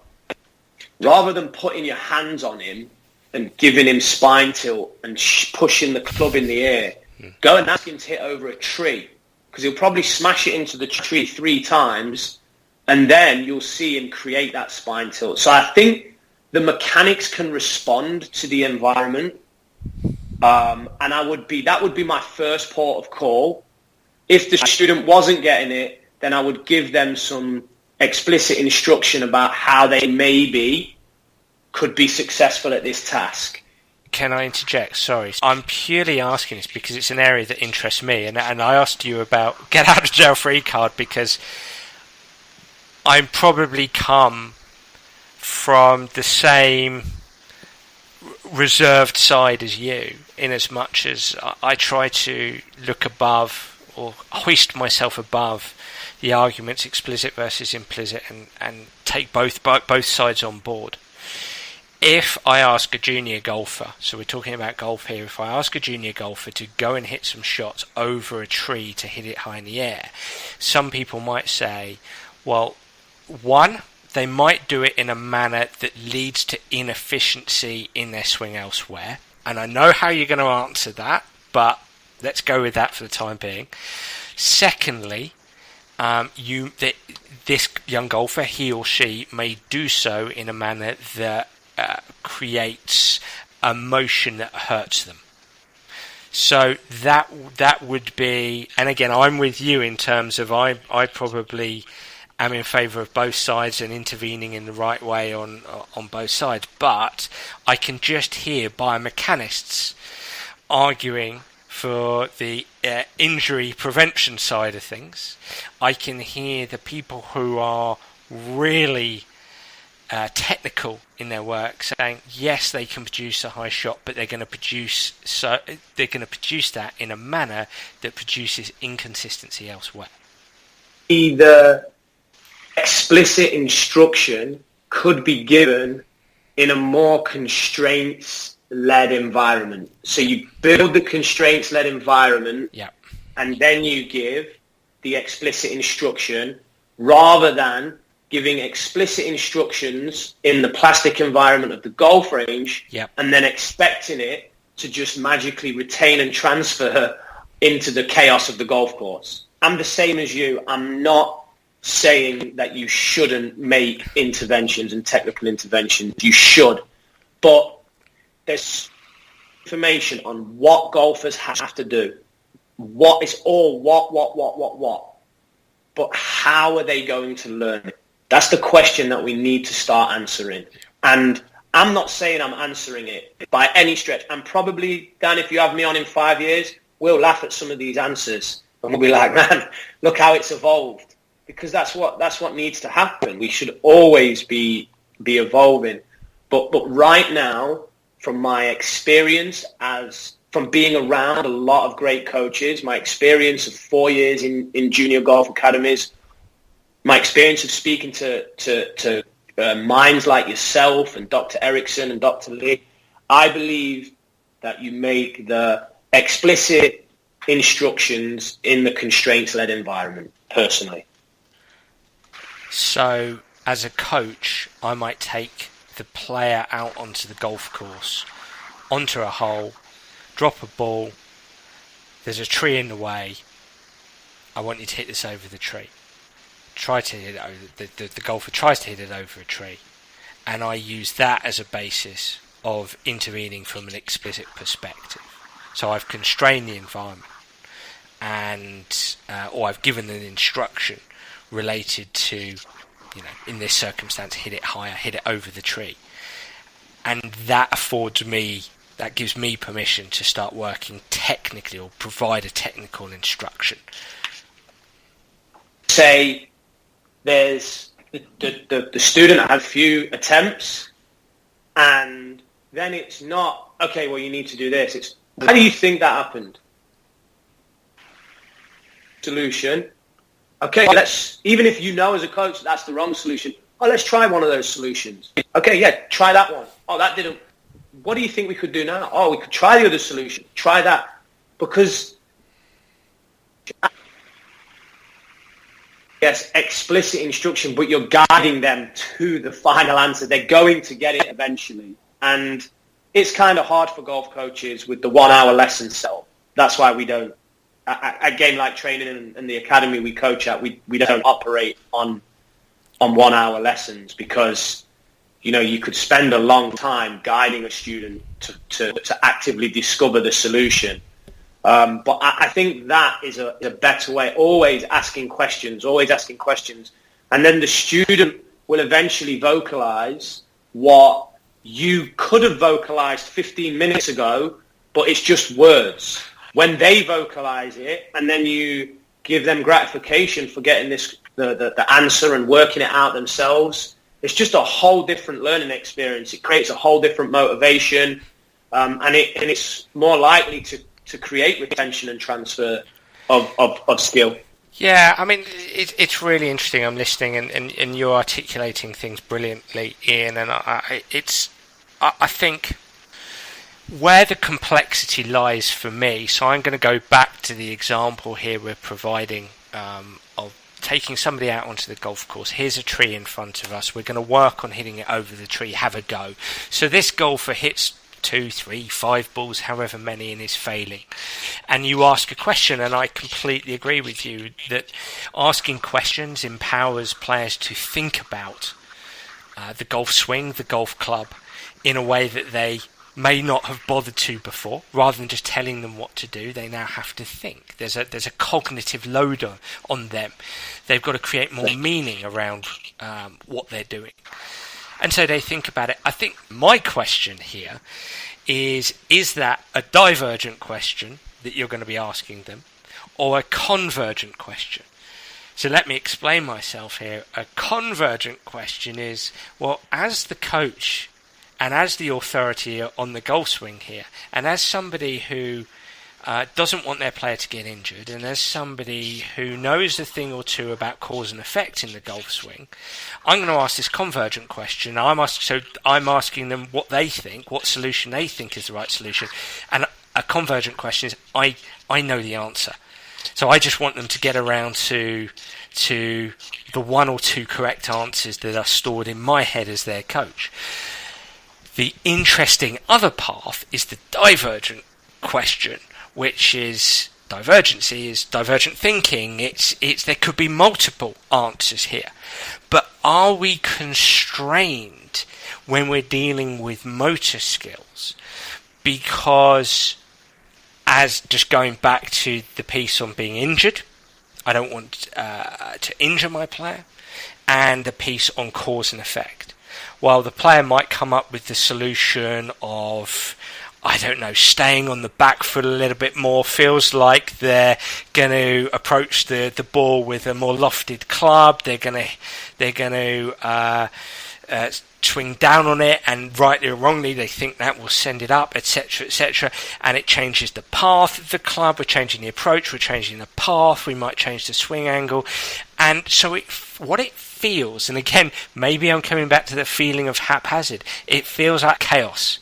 rather than putting your hands on him and giving him spine tilt and pushing the club in the air, go and ask him to hit over a tree, because he'll probably smash it into the tree 3 times, and then you'll see him create that spine tilt. So I think the mechanics can respond to the environment. And that would be my first port of call. If the student wasn't getting it, then I would give them some explicit instruction about how they could be successful at this task. Can I interject? Sorry. I'm purely asking this because it's an area that interests me, and I asked you about get out of jail free card because I'm probably come from the same reserved side as you, in as much as I try to look above or hoist myself above the arguments explicit versus implicit and take both sides on board. If I ask a junior golfer, so we're talking about golf here, if I ask a junior golfer to go and hit some shots over a tree to hit it high in the air, some people might say, well, one, they might do it in a manner that leads to inefficiency in their swing elsewhere. And I know how you're going to answer that, but let's go with that for the time being. Secondly, this young golfer, he or she, may do so in a manner that creates a motion that hurts them. So that would be, and again, I'm with you in terms of I probably am in favour of both sides and intervening in the right way on both sides. But I can just hear biomechanists arguing for the injury prevention side of things. I can hear the people who are really technical in their work saying yes, they can produce a high shot, but they're going to produce that in a manner that produces inconsistency elsewhere. The explicit instruction could be given in a more constraints-led environment. So you build the constraints-led environment, and then you give the explicit instruction, rather than giving explicit instructions in the plastic environment of the golf range, and then expecting it to just magically retain and transfer into the chaos of the golf course. I'm the same as you. I'm not saying that you shouldn't make interventions and technical interventions. You should. But there's information on what golfers have to do. What is all what. But how are they going to learn it? That's the question that we need to start answering. And I'm not saying I'm answering it by any stretch. And probably, Dan, if you have me on in 5 years, we'll laugh at some of these answers. And we'll be like, man, look how it's evolved. Because that's what needs to happen. We should always be evolving. But right now, from my experience from being around a lot of great coaches, my experience of 4 years in Junior Golf Academies, my experience of speaking to minds like yourself and Dr. Erickson and Dr. Lee, I believe that you make the explicit instructions in the constraints-led environment, personally. So, as a coach, I might take the player out onto the golf course, onto a hole, drop a ball, there's a tree in the way, I want you to hit this over the tree. Try to hit it over, the golfer tries to hit it over a tree, and I use that as a basis of intervening from an explicit perspective. So I've constrained the environment, and or I've given an instruction related to, in this circumstance, hit it higher, hit it over the tree, and that gives me permission to start working technically or provide a technical instruction. Say there's the student had a few attempts, and then it's not, okay, well, you need to do this. It's, how do you think that happened? Solution. Okay, even if you know as a coach that's the wrong solution, let's try one of those solutions. Okay, try that one. That didn't. What do you think we could do now? We could try the other solution. Try that. Because yes, explicit instruction, but you're guiding them to the final answer. They're going to get it eventually. And it's kind of hard for golf coaches with the 1 hour lesson set. That's why we don't, a game like training and the academy we coach at, we don't operate on 1 hour lessons, because, you could spend a long time guiding a student to actively discover the solution. But I think that is a better way, always asking questions. And then the student will eventually vocalize what you could have vocalized 15 minutes ago, but it's just words. When they vocalize it, and then you give them gratification for getting the answer and working it out themselves, it's just a whole different learning experience. It creates a whole different motivation, and it's more likely to create retention and transfer of skill. Yeah, I mean, it's really interesting. I'm listening, and you're articulating things brilliantly, Ian. And I think where the complexity lies for me. So I'm going to go back to the example here we're providing of taking somebody out onto the golf course. Here's a tree in front of us. We're going to work on hitting it over the tree. Have a go. So this golfer hits 2, 3, 5 balls, however many, and is failing. And you ask a question, and I completely agree with you that asking questions empowers players to think about the golf swing, the golf club, in a way that they may not have bothered to before. Rather than just telling them what to do, they now have to think. There's a cognitive load on them. They've got to create more meaning around what they're doing. And so they think about it. I think my question here is that a divergent question that you're going to be asking them, or a convergent question? So let me explain myself here. A convergent question is, well, as the coach and as the authority on the golf swing here, and as somebody who doesn't want their player to get injured, and as somebody who knows a thing or two about cause and effect in the golf swing, I'm going to ask this convergent question. I'm asking them what they think, what solution they think is the right solution, and a convergent question is, I know the answer. So I just want them to get around to the 1 or 2 correct answers that are stored in my head as their coach. The interesting other path is the divergent question, which is divergency, is divergent thinking. It's there could be multiple answers here, but are we constrained when we're dealing with motor skills? Because, as just going back to the piece on being injured, I don't want to injure my player, and the piece on cause and effect. While the player might come up with the solution of, I don't know, staying on the back foot a little bit more, feels like they're going to approach the ball with a more lofted club. They're going to swing down on it, and rightly or wrongly they think that will send it up, etc., etc., and it changes the path of the club. We're changing the approach, we're changing the path, we might change the swing angle, and so what it feels, and again, maybe I'm coming back to the feeling of haphazard, it feels like chaos.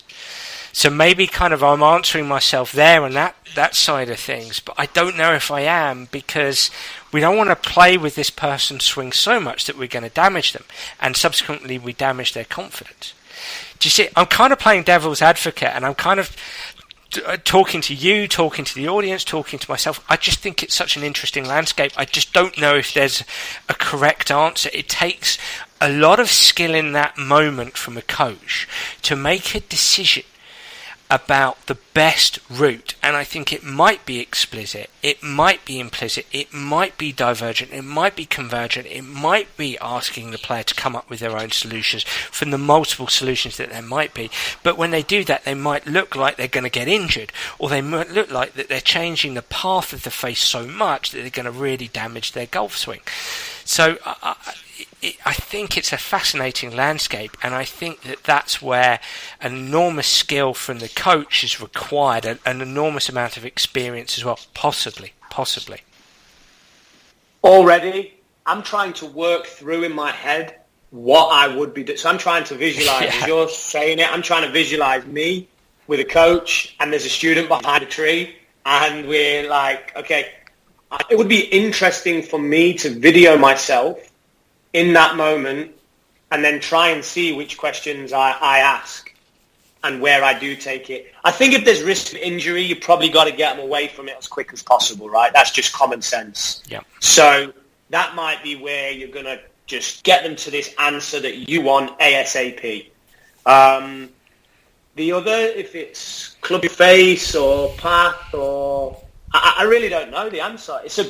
So maybe kind of I'm answering myself there on that side of things, but I don't know if I am, because we don't want to play with this person's swing so much that we're going to damage them, and subsequently we damage their confidence. Do you see? I'm kind of playing devil's advocate, and I'm kind of talking to you, talking to the audience, talking to myself. I just think it's such an interesting landscape. I just don't know if there's a correct answer. It takes a lot of skill in that moment from a coach to make a decision about the best route, and I think it might be explicit, it might be implicit, it might be divergent, it might be convergent, it might be asking the player to come up with their own solutions from the multiple solutions that there might be. But when they do that, they might look like they're going to get injured, or they might look like that they're changing the path of the face so much that they're going to really damage their golf swing. So I think it's a fascinating landscape, and I think that's where an enormous skill from the coach is required, an enormous amount of experience as well, possibly. Already, I'm trying to work through in my head what I would be doing. So I'm trying to visualize, as you're saying it, I'm trying to visualize me with a coach, and there's a student behind a tree, and we're like, okay, it would be interesting for me to video myself in that moment, and then try and see which questions I ask and where I do take it. I think if there's risk of injury, you probably got to get them away from it as quick as possible, right? That's just common sense. Yeah. So that might be where you're going to just get them to this answer that you want ASAP. The other, if it's club face or path, or I really don't know the answer. It's a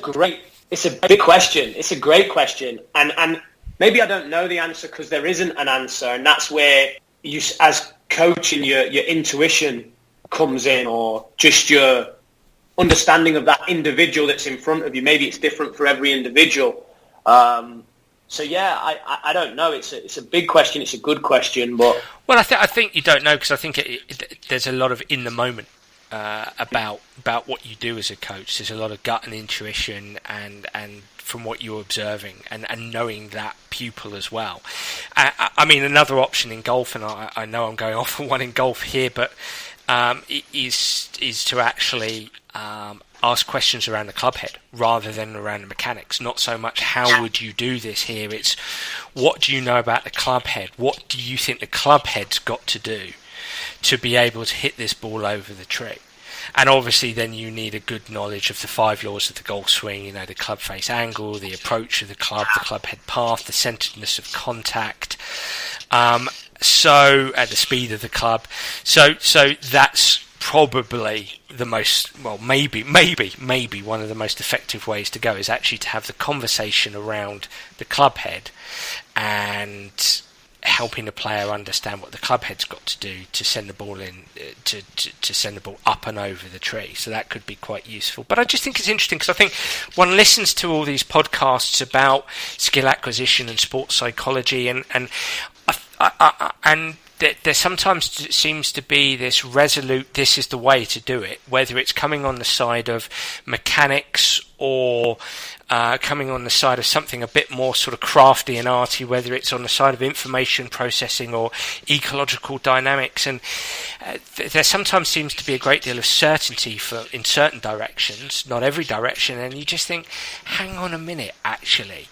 big question. It's a great question. And maybe I don't know the answer because there isn't an answer, and that's where you, as coaching, your intuition comes in, or just your understanding of that individual that's in front of you. Maybe it's different for every individual. So yeah, I don't know. It's a big question. It's a good question, but well, I think you don't know, because I think there's a lot of in the moment about what you do as a coach. There's a lot of gut and intuition, and from what you're observing and knowing that pupil as well. I mean, another option in golf, and I know I'm going off on one in golf here, but is to actually ask questions around the club head rather than around the mechanics. Not so much how would you do this here, it's what do you know about the club head? What do you think the club head's got to do to be able to hit this ball over the tree? And obviously then you need a good knowledge of the 5 laws of the golf swing, the club face angle, the approach of the club head path, the centeredness of contact, so at the speed of the club. So that's probably the most, well, maybe one of the most effective ways to go, is actually to have the conversation around the club head and helping the player understand what the club head's got to do to send the ball in, to send the ball up and over the tree. So that could be quite useful. But I just think it's interesting, because I think one listens to all these podcasts about skill acquisition and sports psychology, and there sometimes seems to be this resolute, this is the way to do it, whether it's coming on the side of mechanics or coming on the side of something a bit more sort of crafty and arty, whether it's on the side of information processing or ecological dynamics. And there sometimes seems to be a great deal of certainty in certain directions, not every direction, and you just think, hang on a minute, actually,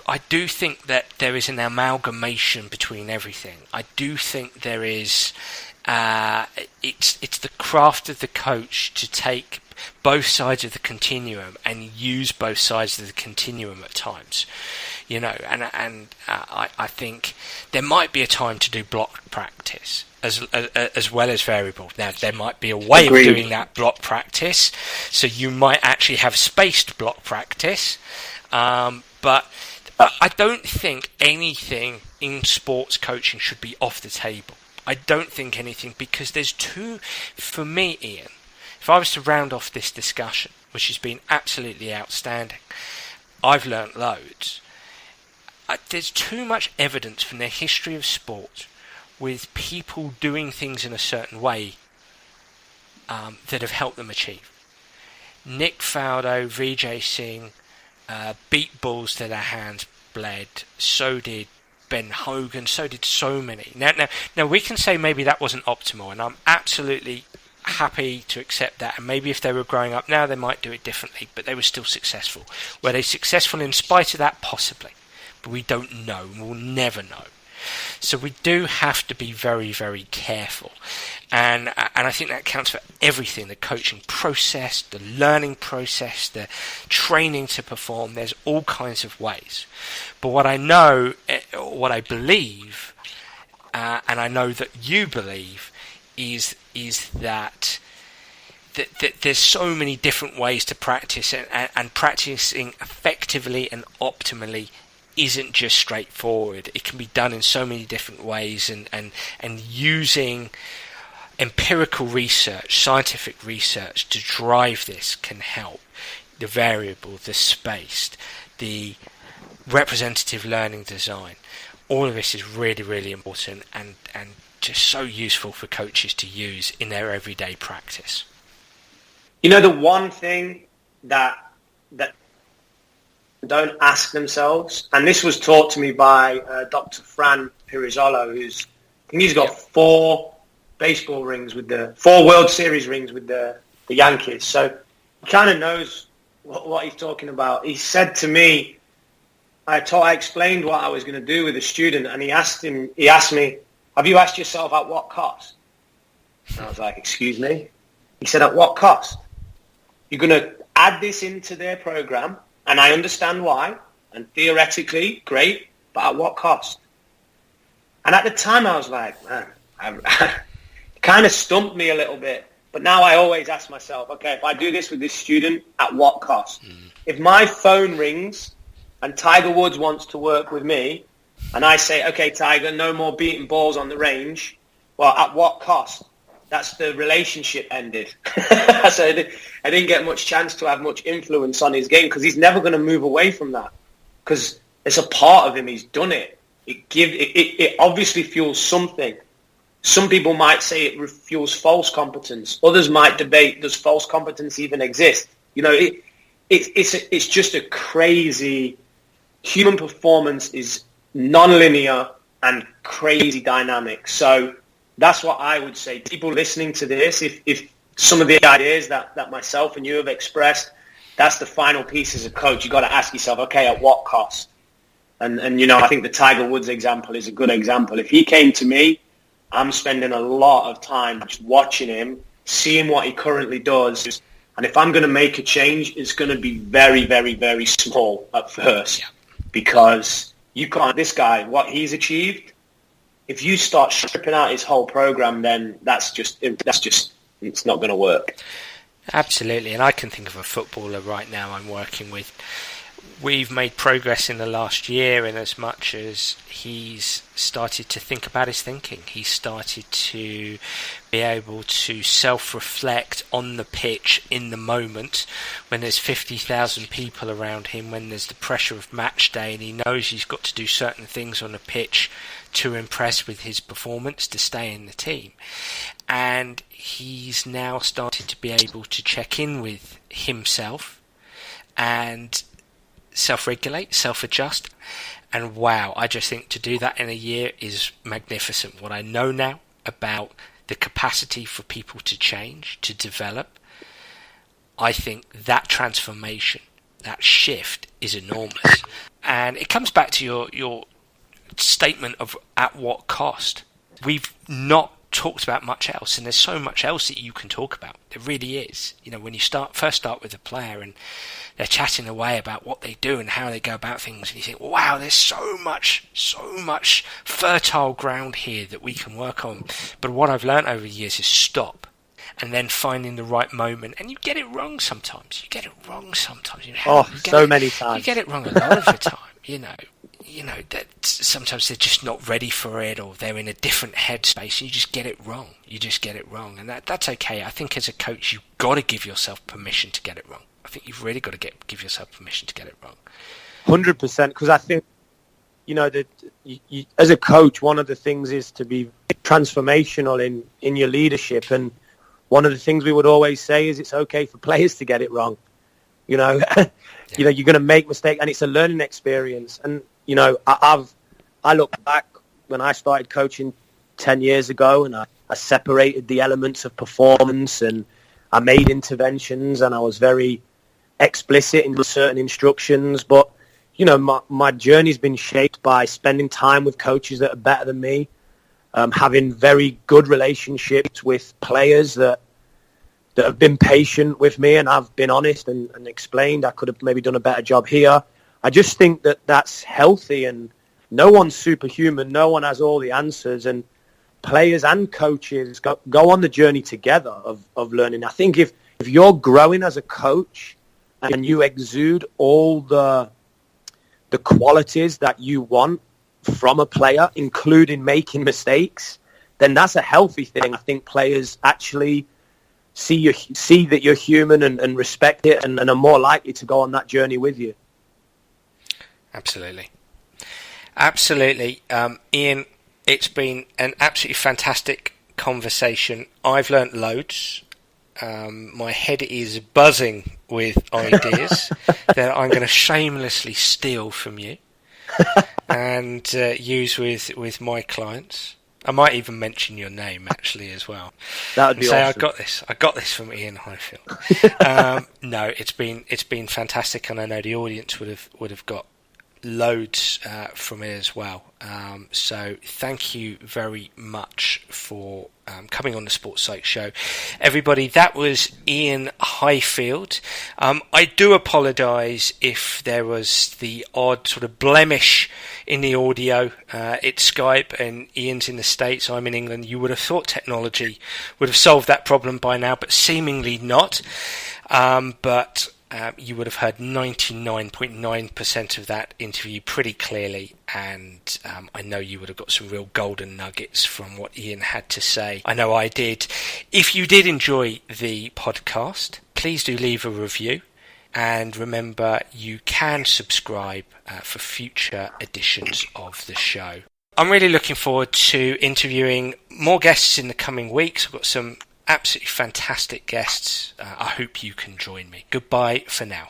I do think that there is an amalgamation between everything. I do think there is. It's the craft of the coach to take both sides of the continuum and use both sides of the continuum at times, and I think there might be a time to do block practice as well as variable. Now, there might be a way Agreed. of doing that block practice, so you might actually have spaced block practice, but I don't think anything in sports coaching should be off the table. I don't think anything, because there's for me, Ian, if I was to round off this discussion, which has been absolutely outstanding, I've learnt loads. There's too much evidence from the history of sport with people doing things in a certain way that have helped them achieve. Nick Faldo, Vijay Singh, beat balls to their hands bled. So did Ben Hogan. So did so many. Now we can say maybe that wasn't optimal, and I'm absolutely happy to accept that. And maybe if they were growing up now, they might do it differently. But they were still successful. Were they successful in spite of that? Possibly, but we don't know. We'll never know. So we do have to be very, very careful, and I think that counts for everything: the coaching process, the learning process, the training to perform. There's all kinds of ways. But what I know, what I believe, and I know that you believe, is that there's so many different ways to practice, and practicing effectively and optimally isn't just straightforward. It can be done in so many different ways, and using empirical research, scientific research to drive this can help. The variable, the spaced, the representative learning design, all of this is really, really important and just so useful for coaches to use in their everyday practice. The one thing that don't ask themselves, and this was taught to me by Dr. Fran Pirizolo, he's got 4 baseball rings with 4 World Series rings with the Yankees, so he kind of knows what he's talking about. He said to me, I explained what I was going to do with a student, and he asked me, have you asked yourself at what cost? And I was like, excuse me? He said, at what cost? You're going to add this into their program, and I understand why, and theoretically, great, but at what cost? And at the time, I was like, man, it kind of stumped me a little bit. But now I always ask myself, okay, if I do this with this student, at what cost? If my phone rings and Tiger Woods wants to work with me, and I say, okay, Tiger, no more beating balls on the range, well, at what cost? That's the relationship ended. So I didn't get much chance to have much influence on his game, because he's never going to move away from that. Because It's a part of him. He's done it. It obviously fuels something. Some people might say it fuels false competence. Others might debate, does false competence even exist? You know, it's just a crazy. Human performance is non-linear and crazy dynamic. So that's what I would say. People listening to this, if some of the ideas that myself and you have expressed, that's the final piece as a coach. You got to ask yourself, okay, at what cost? And you know, I think the Tiger Woods example is a good example. If he came to me, I'm spending a lot of time just watching him, seeing what he currently does. And if I'm going to make a change, it's going to be very, very, very small at first. Yeah. Because you can't, this guy, what he's achieved, if you start stripping out his whole program, then that's just it's not going to work. Absolutely. And I can think of a footballer right now I'm working with. We've made progress in the last year in as much as he's started to think about his thinking. He's started to be able to self-reflect on the pitch in the moment when there's 50,000 people around him, when there's the pressure of match day and he knows he's got to do certain things on the pitch to impress with his performance to stay in the team. And he's now started to be able to check in with himself and self-regulate, self-adjust, and wow, I just think to do that in a year is magnificent. What I know now about the capacity for people to change, to develop, I think that transformation, that shift is enormous. And it comes back to your statement of at what cost. We've not talked about much else, and there's so much else that you can talk about. There really is. You know, when you first start with a player and they're chatting away about what they do and how they go about things, and you think, wow, there's so much fertile ground here that we can work on. But what I've learned over the years is stop, and then finding the right moment. And you get it wrong sometimes. You Many times. You get it wrong a lot of the time. You know that sometimes they're just not ready for it, or they're in a different headspace. You just get it wrong. And that's okay. I think as a coach, you've got to give yourself permission to get it wrong. I think you've really got to give yourself permission to get it wrong. 100%, because I think, you know, that you, as a coach, one of the things is to be transformational in your leadership. And one of the things we would always say is it's okay for players to get it wrong. You know, you know, you're going to make mistakes, and it's a learning experience. And you know, I look back when I started coaching 10 years ago, and I separated the elements of performance, and I made interventions, and I was very explicit in certain instructions. But you know, my journey's been shaped by spending time with coaches that are better than me, having very good relationships with players that have been patient with me, and I've been honest and explained I could have maybe done a better job here. I just think that that's healthy, and no one's superhuman. No one has all the answers, and players and coaches go on the journey together of learning. I think if you're growing as a coach and you exude all the qualities that you want from a player, including making mistakes, then that's a healthy thing. I think players actually see that you're human and respect it, and are more likely to go on that journey with you. Absolutely. Iain, it's been an absolutely fantastic conversation. I've learnt loads. My head is buzzing with ideas that I'm going to shamelessly steal from you and use with my clients. I might even mention your name actually as well. That would be awesome. I got this from Iain Highfield. No, it's been fantastic, and I know the audience would have got loads from it as well. So thank you very much for coming on the Sports Psych Show. Everybody, that was Iain Highfield. I do apologise if there was the odd sort of blemish in the audio. It's Skype, and Ian's in the States, I'm in England. You would have thought technology would have solved that problem by now, but seemingly not. But you would have heard 99.9% of that interview pretty clearly, and I know you would have got some real golden nuggets from what Iain had to say. I know I did. If you did enjoy the podcast, please do leave a review. And remember, you can subscribe for future editions of the show. I'm really looking forward to interviewing more guests in the coming weeks. I've got some absolutely fantastic guests. I hope you can join me. Goodbye for now.